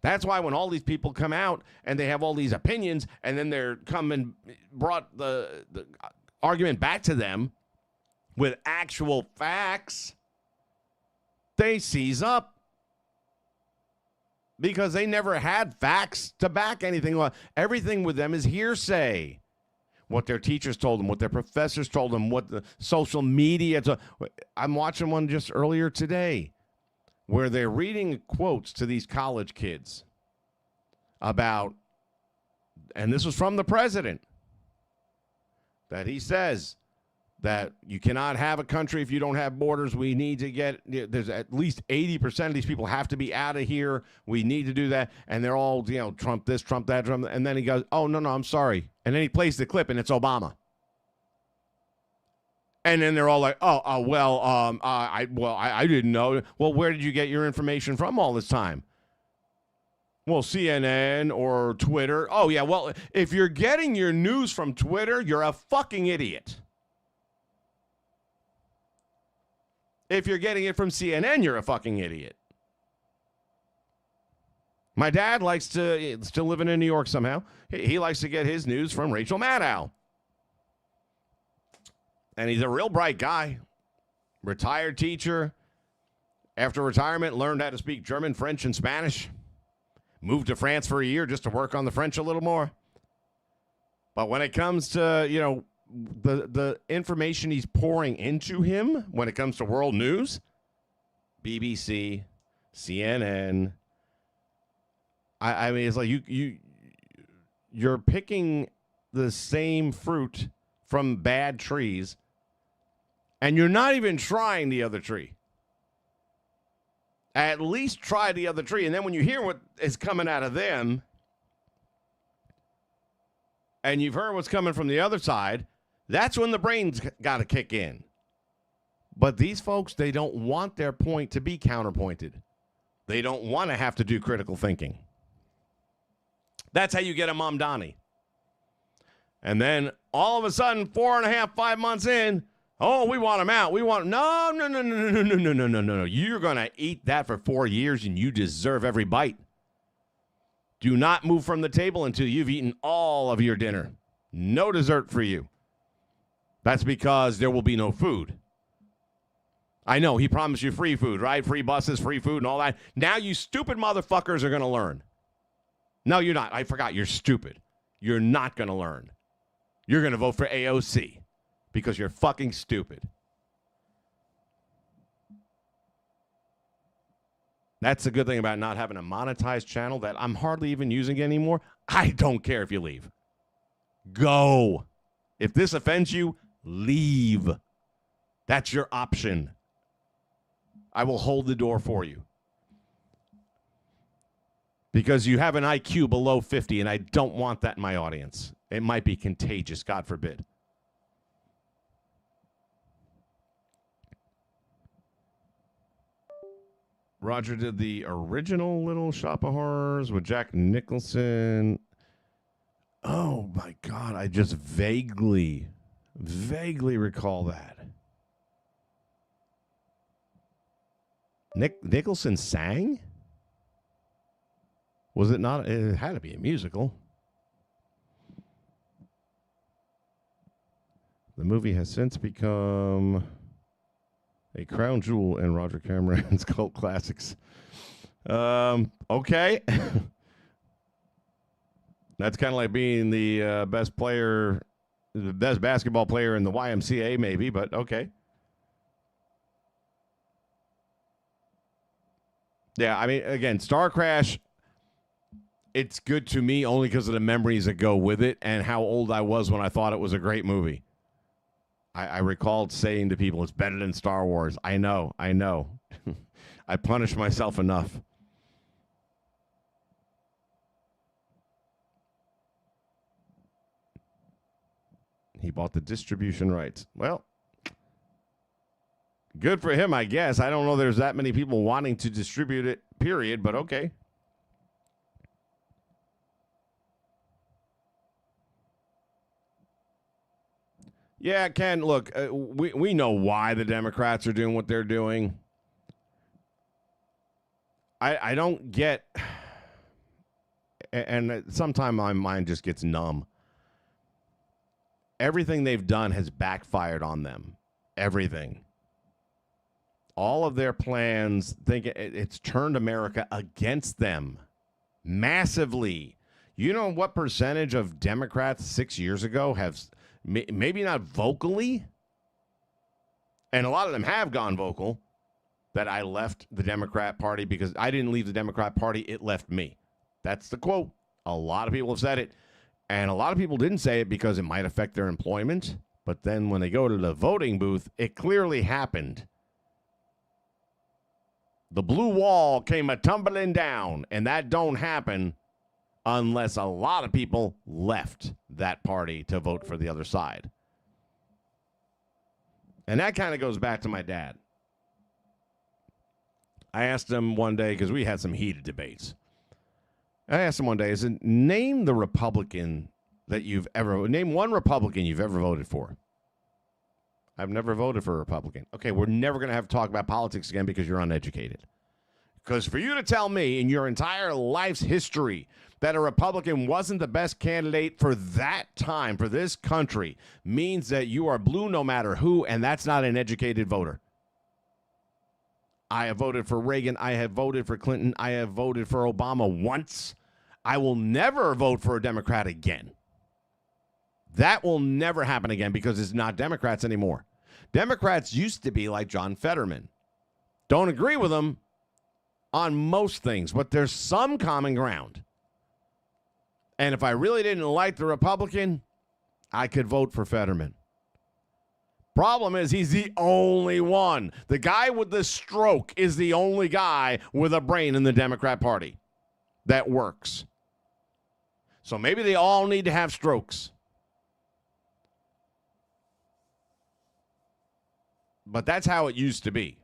That's why when all these people come out and they have all these opinions and then they're coming, brought the argument back to them with actual facts, they seize up. because they never had facts to back anything on. Everything with them is hearsay. What their teachers told them, what their professors told them, what the social media. I'm watching one just earlier today where they're reading quotes to these college kids about, and this was from the president, that he says that you cannot have a country if you don't have borders. We need to get, there's at least 80% of these people have to be out of here. We need to do that. And they're all, Trump this, Trump that, Trump. And then he goes, oh, no, I'm sorry. And then he plays the clip and it's Obama. And then they're all like, I didn't know. Well, where did you get your information from all this time? Well, CNN or Twitter. Oh, yeah, well, if you're getting your news from Twitter, you're a fucking idiot. If you're getting it from CNN, you're a fucking idiot. My dad likes to, still living in New York somehow, he likes to get his news from Rachel Maddow. And he's a real bright guy. Retired teacher. After retirement, learned how to speak German, French, and Spanish. Moved to France for a year just to work on the French a little more. But when it comes to, the information he's pouring into him when it comes to world news, BBC, CNN, I mean, it's like you're picking the same fruit from bad trees, and you're not even trying the other tree. At least try the other tree, and then when you hear what is coming out of them, and you've heard what's coming from the other side, that's when the brain's got to kick in. But these folks, they don't want their point to be counterpointed. They don't want to have to do critical thinking. That's how you get a Mamdani. And then all of a sudden, 4.5, 5 months in, oh, we want him out. We want no. You're going to eat that for 4 years, and you deserve every bite. Do not move from the table until you've eaten all of your dinner. No dessert for you. That's because there will be no food. I know, he promised you free food, right? Free buses, free food, and all that. Now you stupid motherfuckers are going to learn. No, you're not. I forgot. You're stupid. You're not going to learn. You're going to vote for AOC because you're fucking stupid. That's the good thing about not having a monetized channel that I'm hardly even using anymore. I don't care if you leave. Go. If this offends you, leave. That's your option. I will hold the door for you. Because you have an IQ below 50, and I don't want that in my audience. It might be contagious, God forbid. Roger did the original Little Shop of Horrors with Jack Nicholson. Oh, my God. I just vaguely recall that. Nicholson sang? Was it not? It had to be a musical. The movie has since become a crown jewel in Roger Cameron's cult classics. Okay. That's kind of like being the best basketball player in the YMCA, maybe, but okay. Yeah, I mean, again, Star Crash, it's good to me only because of the memories that go with it and how old I was when I thought it was a great movie. I recalled saying to people, it's better than Star Wars. I know. I punish myself enough. He bought the distribution rights. Well, good for him, I guess. I don't know there's that many people wanting to distribute it, period, but okay. Yeah, Ken, look, we know why the Democrats are doing what they're doing. I don't get, and sometimes my mind just gets numb. Everything they've done has backfired on them. Everything. all of their plans, think it's turned America against them massively. You know what percentage of Democrats 6 years ago have, maybe not vocally, and a lot of them have gone vocal, that I left the Democrat Party because I didn't leave the Democrat Party, it left me. That's the quote. A lot of people have said it, and a lot of people didn't say it because it might affect their employment, but then when they go to the voting booth, it clearly happened. The blue wall came a-tumbling down, and that don't happen unless a lot of people left that party to vote for the other side. And that kind of goes back to my dad. I asked him one day, because we had some heated debates. I asked him one day, I said, name the Republican that you've ever, name one Republican you've ever voted for. I've never voted for a Republican. Okay, we're never going to have to talk about politics again because you're uneducated. Because for you to tell me in your entire life's history that a Republican wasn't the best candidate for that time, for this country, means that you are blue no matter who, and that's not an educated voter. I have voted for Reagan. I have voted for Clinton. I have voted for Obama once. I will never vote for a Democrat again. That will never happen again because it's not Democrats anymore. Democrats used to be like John Fetterman. Don't agree with him on most things, but there's some common ground. And if I really didn't like the Republican, I could vote for Fetterman. Problem is, he's the only one. The guy with the stroke is the only guy with a brain in the Democrat Party that works. So maybe they all need to have strokes. But that's how it used to be.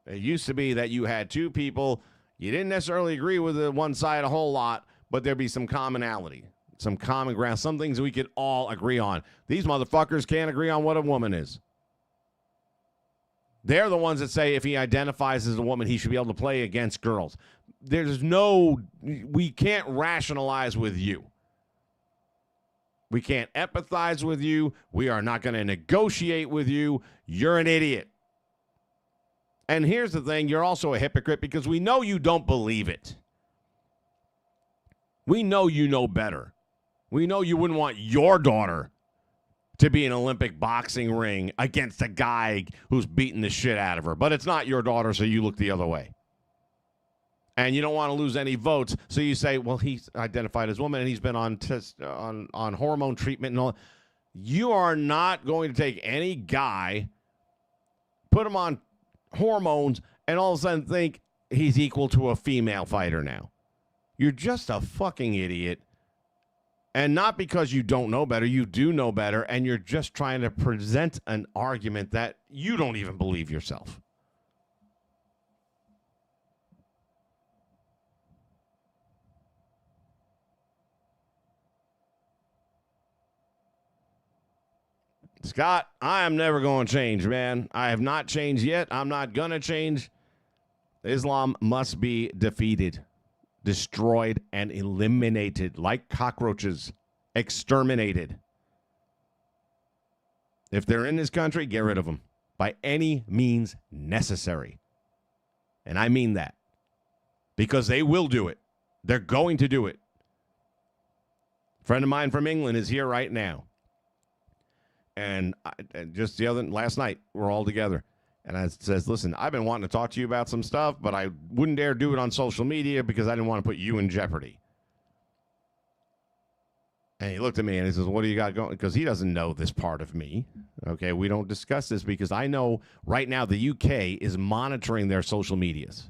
It used to be that you had two people, you didn't necessarily agree with the one side a whole lot, but there'd be some commonality, some common ground, some things we could all agree on. These motherfuckers can't agree on what a woman is. They're the ones that say if he identifies as a woman, he should be able to play against girls. We can't rationalize with you. We can't empathize with you. We are not going to negotiate with you. You're an idiot. And here's the thing. You're also a hypocrite because we know you don't believe it. We know you know better. We know you wouldn't want your daughter to be in an Olympic boxing ring against a guy who's beating the shit out of her. But it's not your daughter, so you look the other way. And you don't want to lose any votes, so you say, well, he's identified as a woman and he's been on hormone treatment and all. You are not going to take any guy, put him on hormones, and all of a sudden think he's equal to a female fighter now. You're just a fucking idiot. And not because you don't know better, you do know better, and you're just trying to present an argument that you don't even believe yourself. Scott, I am never going to change, man. I have not changed yet. I'm not going to change. Islam must be defeated, destroyed, and eliminated like cockroaches, exterminated. If they're in this country, get rid of them by any means necessary. And I mean that because they will do it. They're going to do it. A friend of mine from England is here right now. And just last night, we're all together. And I says, listen, I've been wanting to talk to you about some stuff, but I wouldn't dare do it on social media because I didn't want to put you in jeopardy. And he looked at me and he says, what do you got going? Because he doesn't know this part of me. Okay, we don't discuss this because I know right now the UK is monitoring their social medias.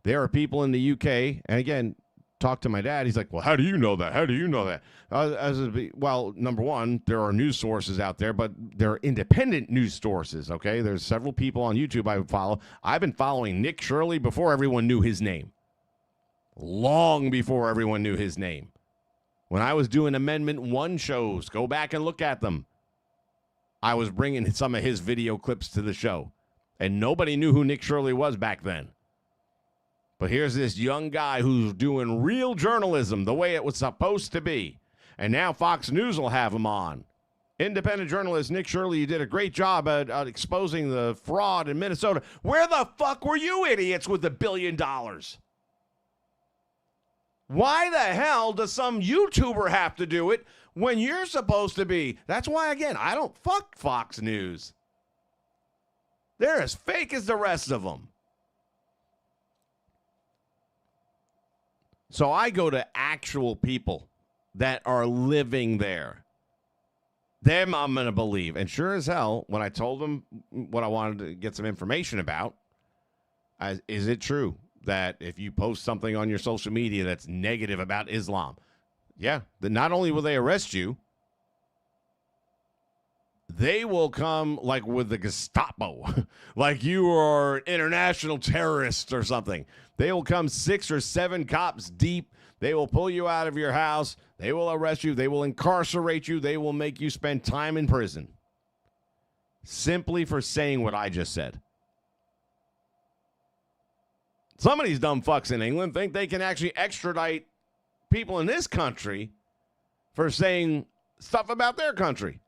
There are people in the UK, and again, talk to my dad. He's like, well, how do you know that? How do you know that? Well, number one, there are news sources out there, but they're independent news sources, okay? There's several people on YouTube I follow. I've been following Nick Shirley before everyone knew his name. Long before everyone knew his name. When I was doing Amendment 1 shows, go back and look at them. I was bringing some of his video clips to the show, and nobody knew who Nick Shirley was back then. But here's this young guy who's doing real journalism the way it was supposed to be. And now Fox News will have him on Independent journalist Nick Shirley, you did a great job at exposing the fraud in Minnesota. Where the fuck were you idiots with the $1 billion? Why the hell does some YouTuber have to do it when you're supposed to be? That's why, again, I don't fuck Fox News. They're as fake as the rest of them. So I go to actual people that are living there. Them I'm going to believe. And sure as hell, when I told them what I wanted to get some information about, is it true that if you post something on your social media that's negative about Islam, yeah, then not only will they arrest you, they will come like with the Gestapo, like you are an international terrorist or something. They will come 6 or 7 cops deep. They will pull you out of your house. They will arrest you. They will incarcerate you. They will make you spend time in prison simply for saying what I just said. Some of these dumb fucks in England think they can actually extradite people in this country for saying stuff about their country.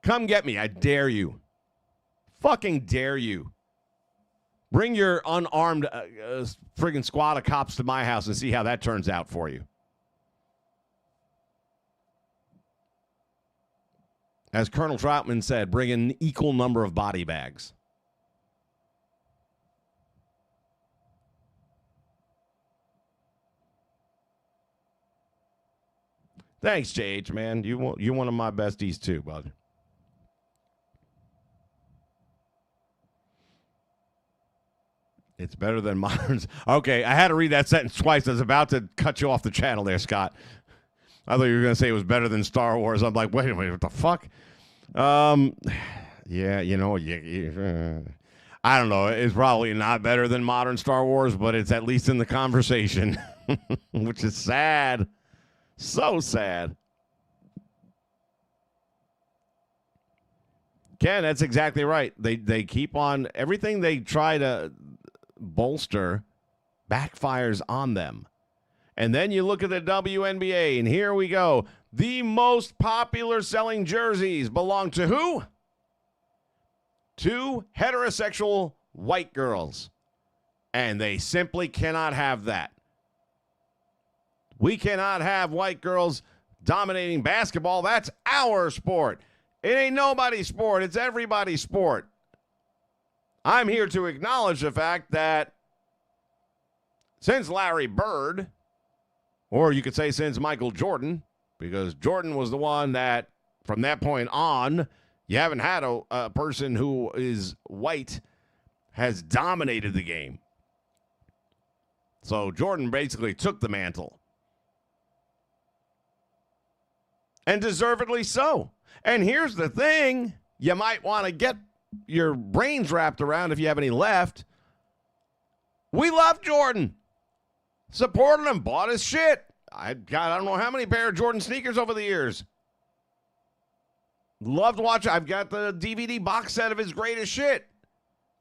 Come get me. I dare you. Fucking dare you. Bring your unarmed friggin' squad of cops to my house and see how that turns out for you. As Colonel Troutman said, bring an equal number of body bags. Thanks, JH, man. You're one of my besties too, bud. It's better than moderns. Okay, I had to read that sentence twice. I was about to cut you off the channel there, Scott. I thought you were going to say it was better than Star Wars. I'm like, wait a minute, what the fuck? Yeah, you know, I don't know. It's probably not better than modern Star Wars, but it's at least in the conversation, which is sad. So sad. Ken, that's exactly right. They keep on, everything they try to bolster backfires on them. And then you look at the WNBA, and here we go. The most popular selling jerseys belong to who? To heterosexual white girls. And they simply cannot have that. We cannot have white girls dominating basketball. That's our sport. It ain't nobody's sport. It's everybody's sport. I'm here to acknowledge the fact that since Larry Bird, or you could say since Michael Jordan, because Jordan was the one that, from that point on, you haven't had a person who is white has dominated the game. So Jordan basically took the mantle. And deservedly so. And here's the thing you might want to get your brains wrapped around if you have any left. We love Jordan. Supported him, bought his shit. I don't know how many pair of Jordan sneakers over the years. Loved watching. I've got the DVD box set of his greatest shit.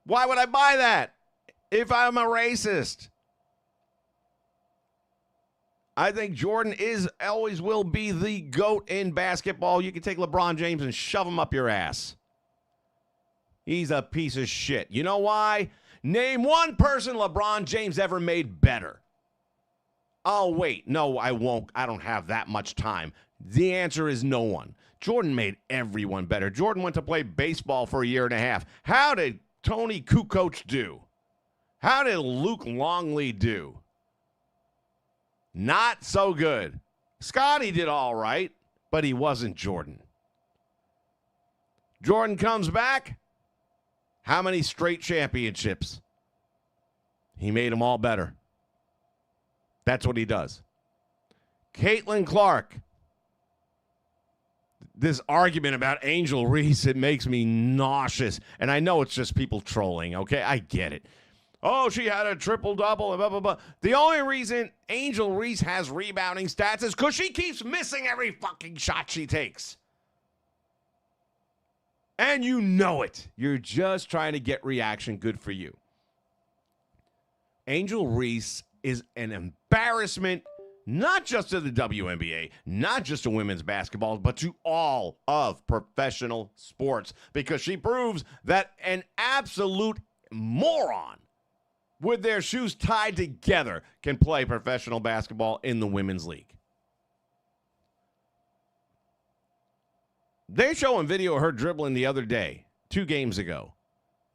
Why would I buy that if I'm a racist? I think Jordan always will be the GOAT in basketball. You can take LeBron James and shove him up your ass. He's a piece of shit. You know why? Name one person LeBron James ever made better. Oh, wait. No, I won't. I don't have that much time. The answer is no one. Jordan made everyone better. Jordan went to play baseball for a year and a half. How did Tony Kukoc do? How did Luke Longley do? Not so good. Scotty did all right, but he wasn't Jordan. Jordan comes back. How many straight championships? He made them all better. That's what he does. Caitlin Clark. This argument about Angel Reese, it makes me nauseous. And I know it's just people trolling, okay? I get it. Oh, she had a triple-double, blah, blah, blah. The only reason Angel Reese has rebounding stats is because she keeps missing every fucking shot she takes. And you know it. You're just trying to get reaction. Good for you. Angel Reese is an embarrassment not just to the WNBA, not just to women's basketball, but to all of professional sports, because she proves that an absolute moron with their shoes tied together can play professional basketball in the women's league. They showing video of her dribbling the other day, 2 games ago.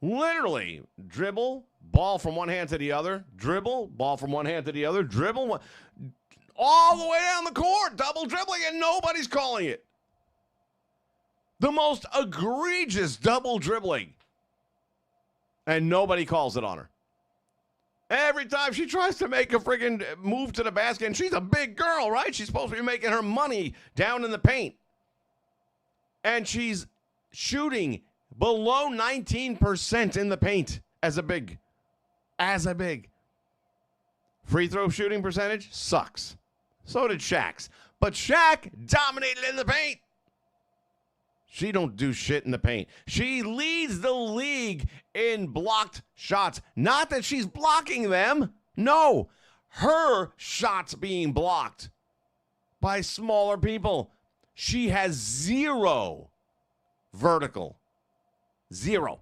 Literally, dribble, ball from one hand to the other, dribble, ball from one hand to the other, dribble, all the way down the court, double dribbling, and nobody's calling it. The most egregious double dribbling. And nobody calls it on her. Every time she tries to make a friggin' move to the basket, and she's a big girl, right? She's supposed to be making her money down in the paint. And she's shooting below 19% in the paint as a big. Free throw shooting percentage sucks. So did Shaq's. But Shaq dominated in the paint. She don't do shit in the paint. She leads the league in blocked shots. Not that she's blocking them. No. Her shots being blocked by smaller people. She has 0 vertical. 0.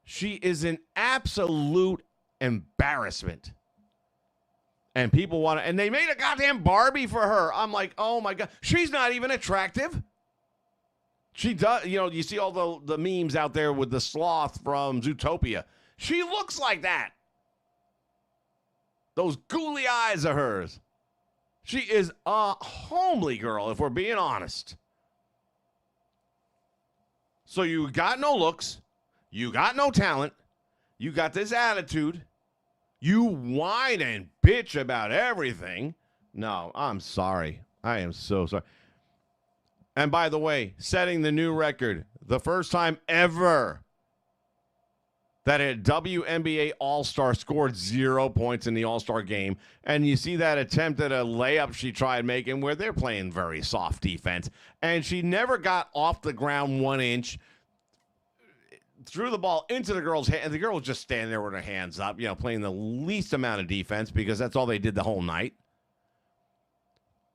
She is an absolute embarrassment. And people want to, and they made a goddamn Barbie for her. I'm like, oh my God. She's not even attractive. She does, you see all the memes out there with the sloth from Zootopia. She looks like that. Those googly eyes of hers. She is a homely girl, if we're being honest. So you got no looks. You got no talent. You got this attitude. You whine and bitch about everything. No, I'm sorry. I am so sorry. And by the way, setting the new record, the first time ever that a WNBA All-Star scored 0 points in the All-Star game. And you see that attempt at a layup she tried making where they're playing very soft defense. And she never got off the ground 1 inch, threw the ball into the girl's hand. And the girl was just standing there with her hands up, playing the least amount of defense because that's all they did the whole night.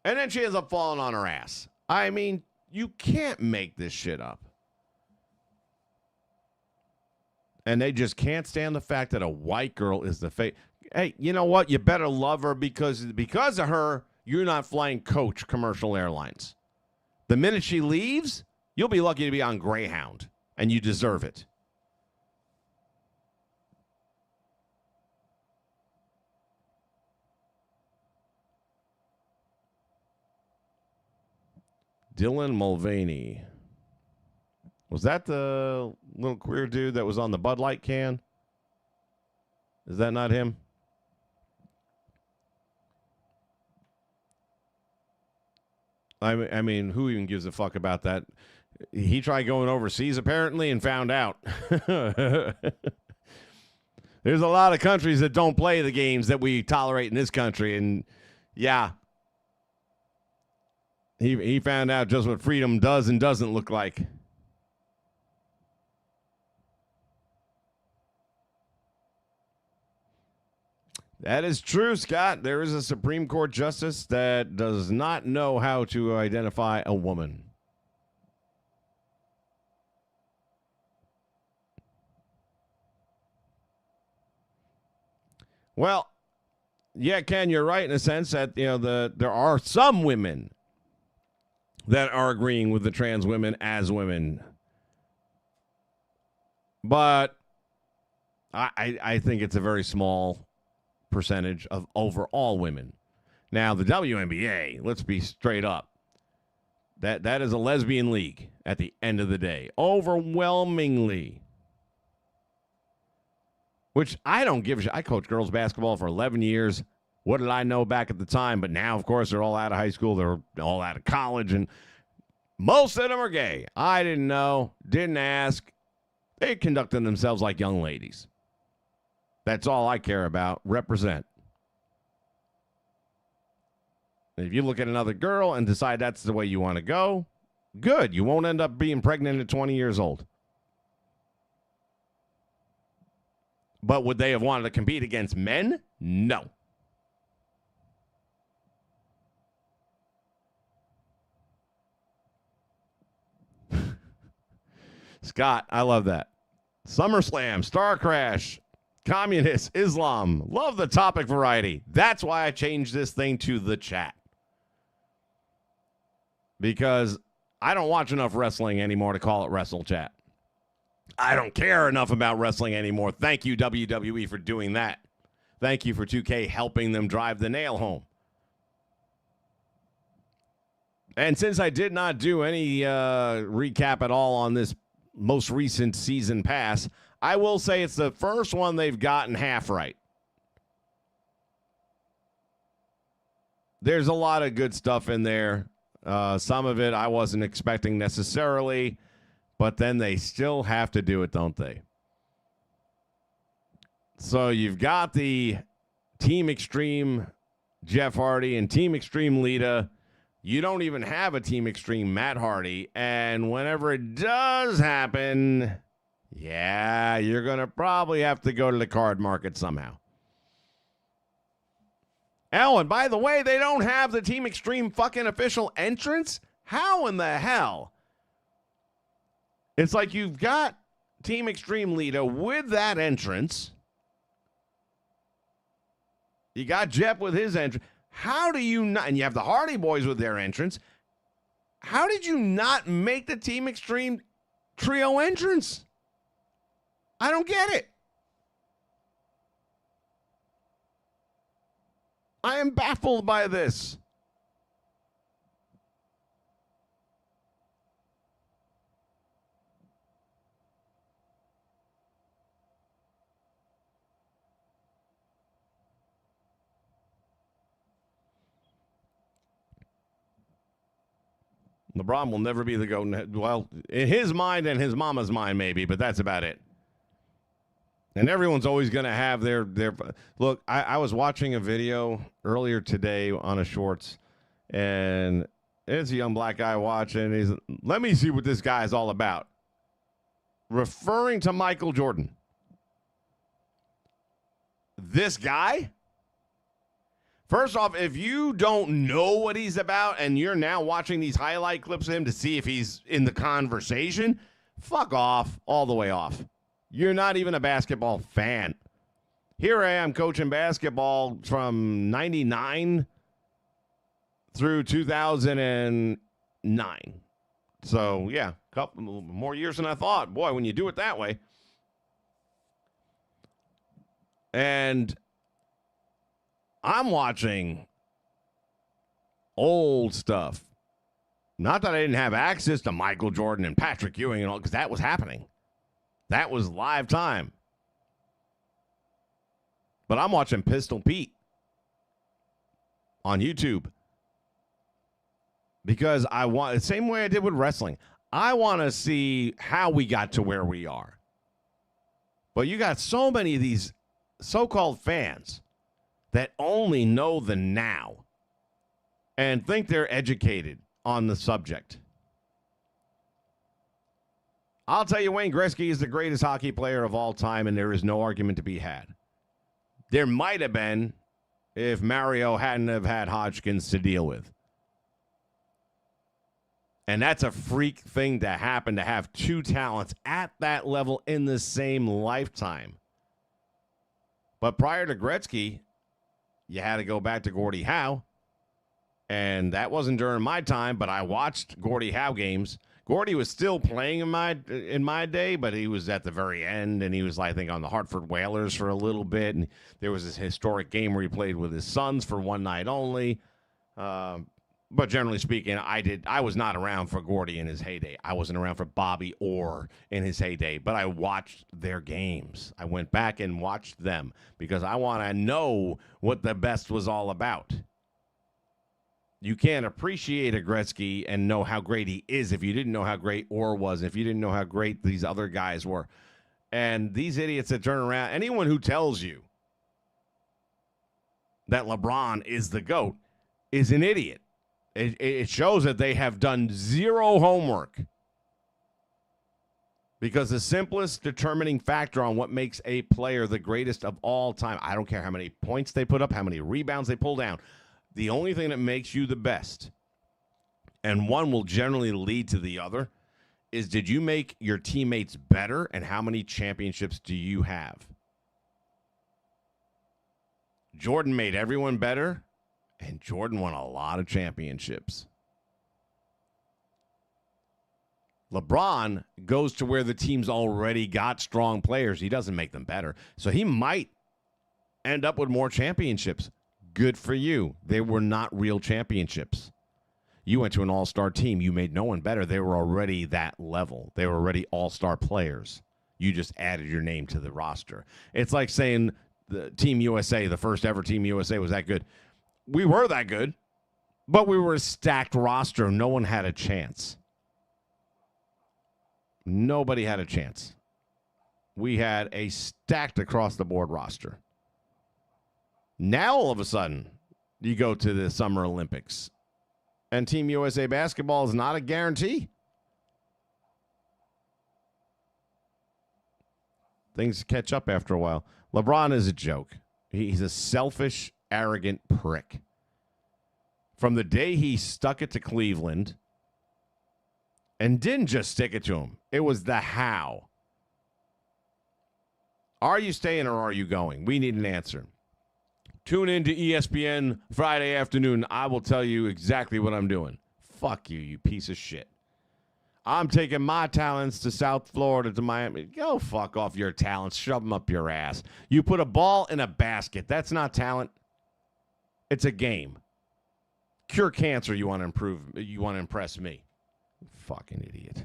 And then she ends up falling on her ass. I mean, you can't make this shit up. And they just can't stand the fact that a white girl is the face. Hey, you know what? You better love her because of her, you're not flying Coach commercial airlines. The minute she leaves, you'll be lucky to be on Greyhound, and you deserve it. Dylan Mulvaney. Was that the little queer dude that was on the Bud Light can? Is that not him? I mean, who even gives a fuck about that? He tried going overseas, apparently, and found out. There's a lot of countries that don't play the games that we tolerate in this country, and yeah. He found out just what freedom does and doesn't look like. That is true, Scott. There is a Supreme Court justice that does not know how to identify a woman. Well, yeah, Ken, you're right in a sense that there are some women that are agreeing with the trans women as women. But I think it's a very small percentage of overall women. Now, the WNBA, let's be straight up. That is a lesbian league at the end of the day. Overwhelmingly. Which I don't give a shit. I coached girls basketball for 11 years. What did I know back at the time? But now, of course, they're all out of high school. They're all out of college. And most of them are gay. I didn't know. Didn't ask. They conducted themselves like young ladies. That's all I care about. Represent. And if you look at another girl and decide that's the way you want to go, good. You won't end up being pregnant at 20 years old. But would they have wanted to compete against men? No. Scott, I love that. SummerSlam, Star Crash, Communists, Islam. Love the topic variety. That's why I changed this thing to the chat. Because I don't watch enough wrestling anymore to call it Wrestle Chat. I don't care enough about wrestling anymore. Thank you, WWE, for doing that. Thank you for 2K helping them drive the nail home. And since I did not do any recap at all on this most recent season pass, I will say it's the first one they've gotten half right. There's a lot of good stuff in there. Some of it I wasn't expecting necessarily, but then they still have to do it, don't they? So you've got the Team Extreme Jeff Hardy and Team Extreme Lita. You don't even have a Team Extreme Matt Hardy. And whenever it does happen, yeah, you're going to probably have to go to the card market somehow. Oh, and by the way, they don't have the Team Extreme fucking official entrance? How in the hell? It's like you've got Team Extreme Lita with that entrance. You got Jeff with his entrance. How do you not, and you have the Hardy Boys with their entrance. How did you not make the Team Extreme trio entrance? I don't get it. I am baffled by this. LeBron will never be the GOAT. Well, in his mind and his mama's mind, maybe, but that's about it. And everyone's always going to have their look. I was watching a video earlier today on a shorts, and it's a young black guy watching. He's, let me see what this guy is all about. Referring to Michael Jordan. This guy? First off, if you don't know what he's about and you're now watching these highlight clips of him to see if he's in the conversation, fuck off, all the way off. You're not even a basketball fan. Here I am coaching basketball from 99 through 2009. So, yeah, a couple more years than I thought. Boy, when you do it that way. And I'm watching old stuff. Not that I didn't have access to Michael Jordan and Patrick Ewing and all, because that was happening. That was live time. But I'm watching Pistol Pete on YouTube. Because I want, the same way I did with wrestling, I want to see how we got to where we are. But you got so many of these so-called fans that only know the now and think they're educated on the subject. I'll tell you, Wayne Gretzky is the greatest hockey player of all time, and there is no argument to be had. There might have been if Mario hadn't have had Hodgkins to deal with. And that's a freak thing to happen, to have two talents at that level in the same lifetime. But prior to Gretzky, you had to go back to Gordie Howe. And that wasn't during my time, but I watched Gordie Howe games. Gordie was still playing in my day, but he was at the very end, and he was, I think, on the Hartford Whalers for a little bit. And there was this historic game where he played with his sons for one night only. But generally speaking, I was not around for Gordie in his heyday. I wasn't around for Bobby Orr in his heyday, but I watched their games. I went back and watched them because I want to know what the best was all about. You can't appreciate a Gretzky and know how great he is if you didn't know how great Orr was, if you didn't know how great these other guys were. And these idiots that turn around, anyone who tells you that LeBron is the GOAT is an idiot. It shows that they have done zero homework. Because the simplest determining factor on what makes a player the greatest of all time, I don't care how many points they put up, how many rebounds they pull down, the only thing that makes you the best, and one will generally lead to the other, is, did you make your teammates better, and how many championships do you have? Jordan made everyone better, and Jordan won a lot of championships. LeBron goes to where the team's already got strong players. He doesn't make them better. So he might end up with more championships. Good for you. They were not real championships. You went to an all-star team. You made no one better. They were already that level. They were already all-star players. You just added your name to the roster. It's like saying the Team USA, the first ever Team USA, was that good. We were that good, but we were a stacked roster. No one had a chance. Nobody had a chance. We had a stacked across-the-board roster. Now, all of a sudden, you go to the Summer Olympics, and Team USA basketball is not a guarantee. Things catch up after a while. LeBron is a joke. He's a selfish, arrogant prick. From the day he stuck it to Cleveland, and didn't just stick it to him, it was the how. Are you staying or are you going? We need an answer. Tune in to ESPN Friday afternoon. I will tell you exactly what I'm doing. Fuck you, you piece of shit. I'm taking my talents to South Florida, to Miami. Go fuck off your talents. Shove them up your ass. You put a ball in a basket. That's not talent. It's a game. Cure cancer, you want to improve. You want to impress me. Fucking idiot.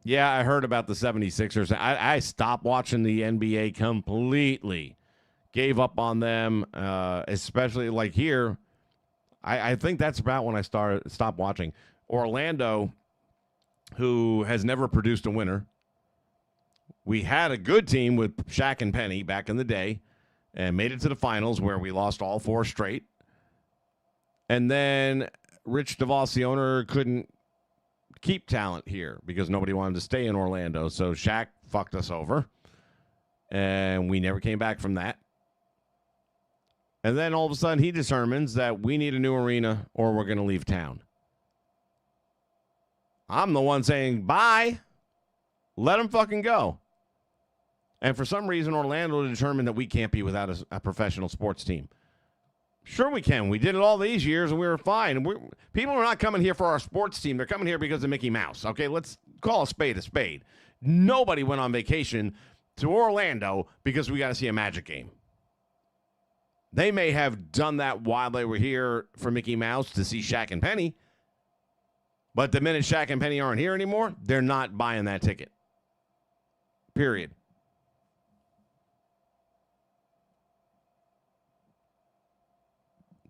Yeah, I heard about the 76ers. I stopped watching the NBA completely. Gave up on them, especially like here. I think that's about when I stopped watching. Orlando, who has never produced a winner. We had a good team with Shaq and Penny back in the day and made it to the finals where we lost all 4 straight. And then Rich DeVos, the owner, couldn't keep talent here because nobody wanted to stay in Orlando. So Shaq fucked us over, and we never came back from that. And then all of a sudden he determines that we need a new arena or we're going to leave town. I'm the one saying, bye. Let him fucking go. And for some reason, Orlando determined that we can't be without a professional sports team. Sure we can. We did it all these years, and we were fine. People are not coming here for our sports team. They're coming here because of Mickey Mouse. Okay, let's call a spade a spade. Nobody went on vacation to Orlando because we got to see a Magic game. They may have done that while they were here for Mickey Mouse to see Shaq and Penny, but the minute Shaq and Penny aren't here anymore, they're not buying that ticket. Period.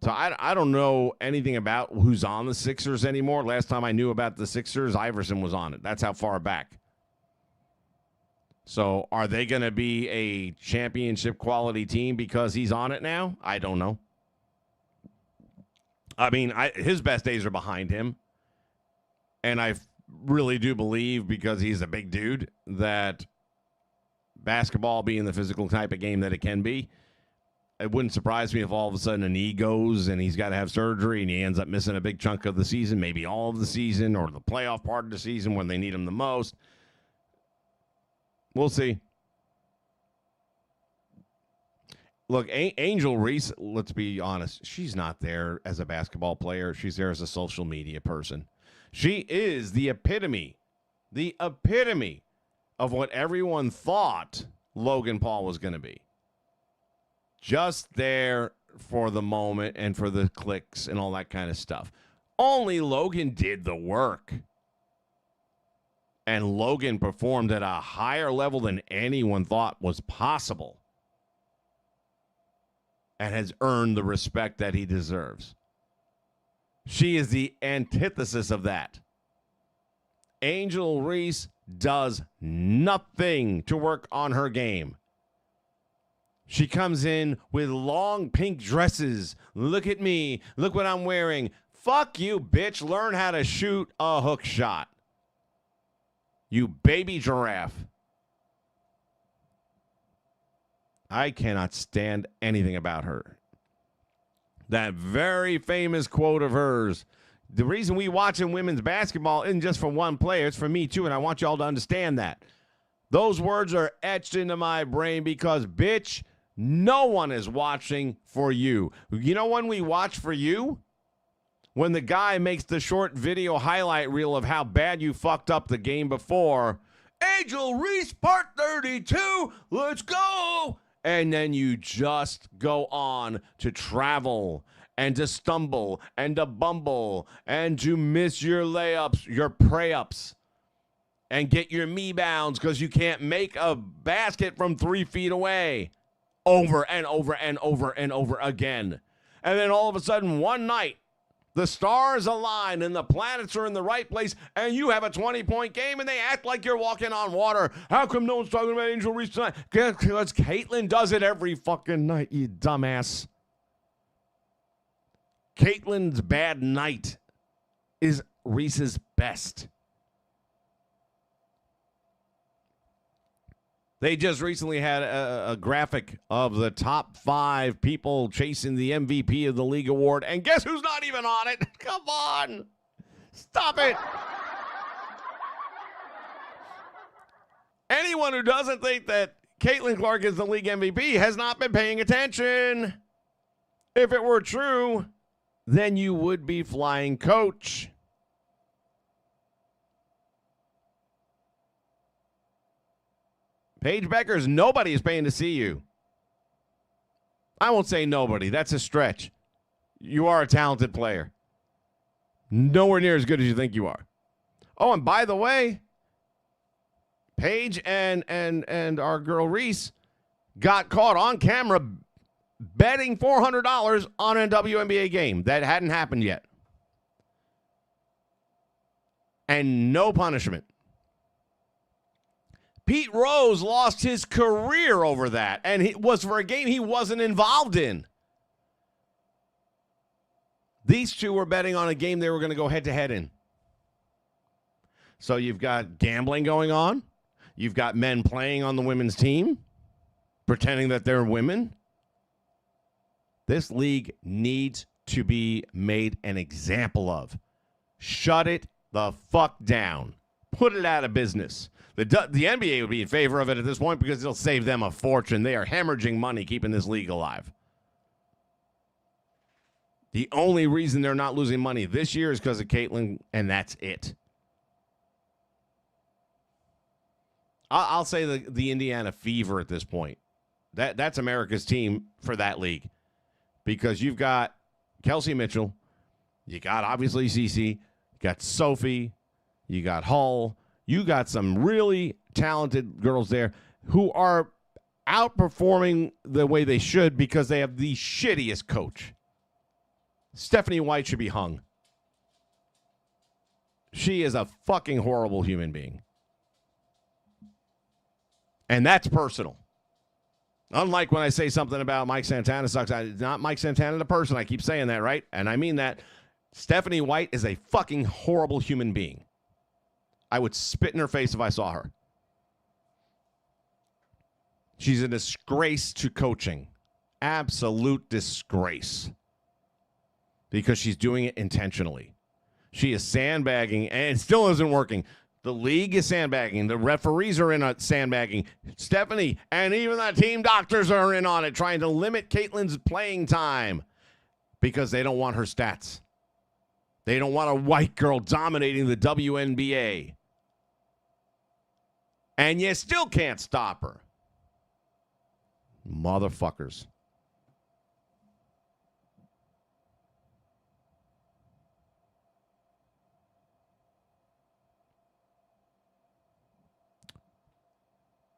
So I don't know anything about who's on the Sixers anymore. Last time I knew about the Sixers, Iverson was on it. That's how far back. So are they going to be a championship quality team because he's on it now? I don't know. I mean, his best days are behind him. And I really do believe, because he's a big dude, that basketball being the physical type of game that it can be, it wouldn't surprise me if all of a sudden a knee goes and he's got to have surgery and he ends up missing a big chunk of the season, maybe all of the season or the playoff part of the season when they need him the most. We'll see. Look, Angel Reese, let's be honest, she's not there as a basketball player. She's there as a social media person. She is the epitome of what everyone thought Logan Paul was going to be. Just there for the moment and for the clicks and all that kind of stuff. Only Logan did the work. And Logan performed at a higher level than anyone thought was possible. And has earned the respect that he deserves. She is the antithesis of that. Angel Reese does nothing to work on her game. She comes in with long pink dresses. Look at me. Look what I'm wearing. Fuck you, bitch. Learn how to shoot a hook shot. You baby giraffe. I cannot stand anything about her. That very famous quote of hers. The reason we watch in women's basketball isn't just for one player, it's for me too, and I want y'all to understand that. Those words are etched into my brain because, bitch, no one is watching for you. You know when we watch for you? When the guy makes the short video highlight reel of how bad you fucked up the game before. Angel Reese, part 32, let's go! And then you just go on to travel and to stumble and to bumble and to miss your layups, your pray-ups, and get your me-bounds because you can't make a basket from 3 feet away over and over and over and over again. And then all of a sudden, one night, the stars align and the planets are in the right place, and you have a 20-point game, and they act like you're walking on water. How come no one's talking about Angel Reese tonight? Because Caitlyn does it every fucking night, you dumbass. Caitlyn's bad night is Reese's best. They just recently had a graphic of the top 5 people chasing the MVP of the league award, and guess who's not even on it? Come on. Stop it. Anyone who doesn't think that Caitlin Clark is the league MVP has not been paying attention. If it were true, then you would be flying coach. Paige Beckers, nobody is paying to see you. I won't say nobody. That's a stretch. You are a talented player. Nowhere near as good as you think you are. Oh, and by the way, Paige and our girl Reese got caught on camera betting $400 on a WNBA game. That hadn't happened yet. And no punishment. Pete Rose lost his career over that, and it was for a game he wasn't involved in. These two were betting on a game they were going to go head-to-head in. So you've got gambling going on. You've got men playing on the women's team, pretending that they're women. This league needs to be made an example of. Shut it the fuck down. Put it out of business. The NBA would be in favor of it at this point because it'll save them a fortune. They are hemorrhaging money keeping this league alive. The only reason they're not losing money this year is because of Caitlyn, and that's it. I'll say the Indiana Fever at this point. That's America's team for that league because you've got Kelsey Mitchell, you got obviously Cece, you got Sophie, you got Hull. You got some really talented girls there who are outperforming the way they should because they have the shittiest coach. Stephanie White should be hung. She is a fucking horrible human being. And that's personal. Unlike when I say something about Mike Santana sucks. Not Mike Santana the person. I keep saying that, right? And I mean that. Stephanie White is a fucking horrible human being. I would spit in her face if I saw her. She's a disgrace to coaching. Absolute disgrace. Because she's doing it intentionally. She is sandbagging, and it still isn't working. The league is sandbagging. The referees are in on sandbagging. Stephanie and even the team doctors are in on it, trying to limit Caitlyn's playing time because they don't want her stats. They don't want a white girl dominating the WNBA. And you still can't stop her. Motherfuckers.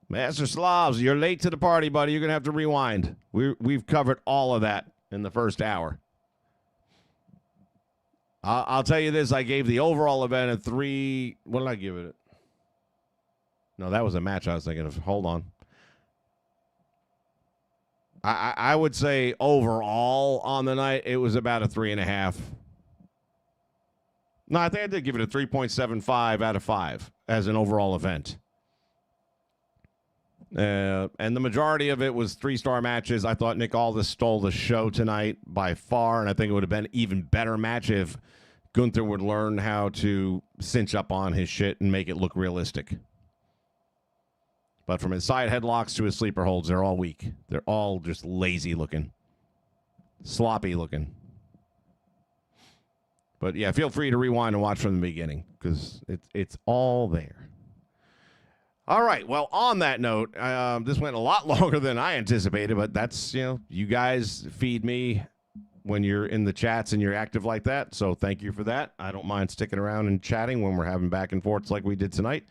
Master Slavs, you're late to the party, buddy. You're going to have to rewind. We've covered all of that in the first hour. I'll tell you this. I gave the overall event a 3. What did I give it? No, that was a match I was thinking of. Hold on. I would say overall on the night, it was about a 3.5. No, I think I did give it a 3.75 out of 5 as an overall event. And the majority of it was 3-star matches. I thought Nick Aldis stole the show tonight by far, and I think it would have been an even better match if Gunther would learn how to cinch up on his shit and make it look realistic. But from his side headlocks to his sleeper holds, they're all weak. They're all just lazy looking. Sloppy looking. But yeah, feel free to rewind and watch from the beginning because it's all there. All right. Well, on that note, this went a lot longer than I anticipated, but that's, you guys feed me when you're in the chats and you're active like that. So thank you for that. I don't mind sticking around and chatting when we're having back and forths like we did tonight.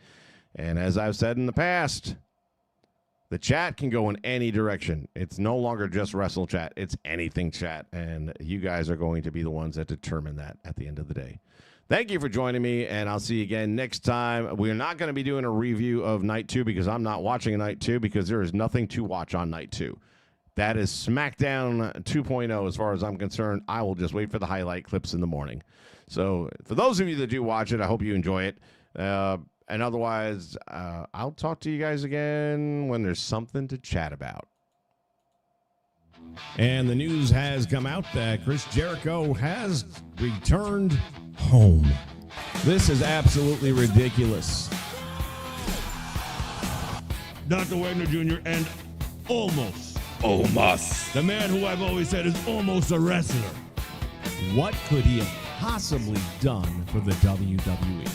And as I've said in the past, the chat can go in any direction. It's no longer just Wrestle Chat. It's anything chat. And you guys are going to be the ones that determine that at the end of the day. Thank you for joining me, and I'll see you again next time. We're not going to be doing a review of Night 2 because I'm not watching Night 2 because there is nothing to watch on Night 2. That is SmackDown 2.0 as far as I'm concerned. I will just wait for the highlight clips in the morning. So for those of you that do watch it, I hope you enjoy it. And otherwise, I'll talk to you guys again when there's something to chat about. And the news has come out that Chris Jericho has returned home. This is absolutely ridiculous. Dr. Wagner Jr. and almost, the man who I've always said is almost a wrestler. What could he have possibly done for the WWE?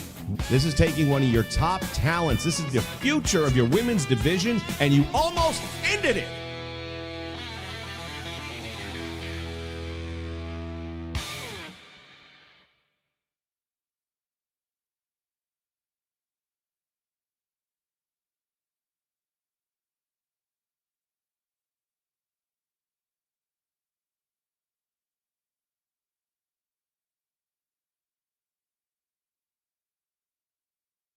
This is taking one of your top talents. This is the future of your women's division, and you almost ended it.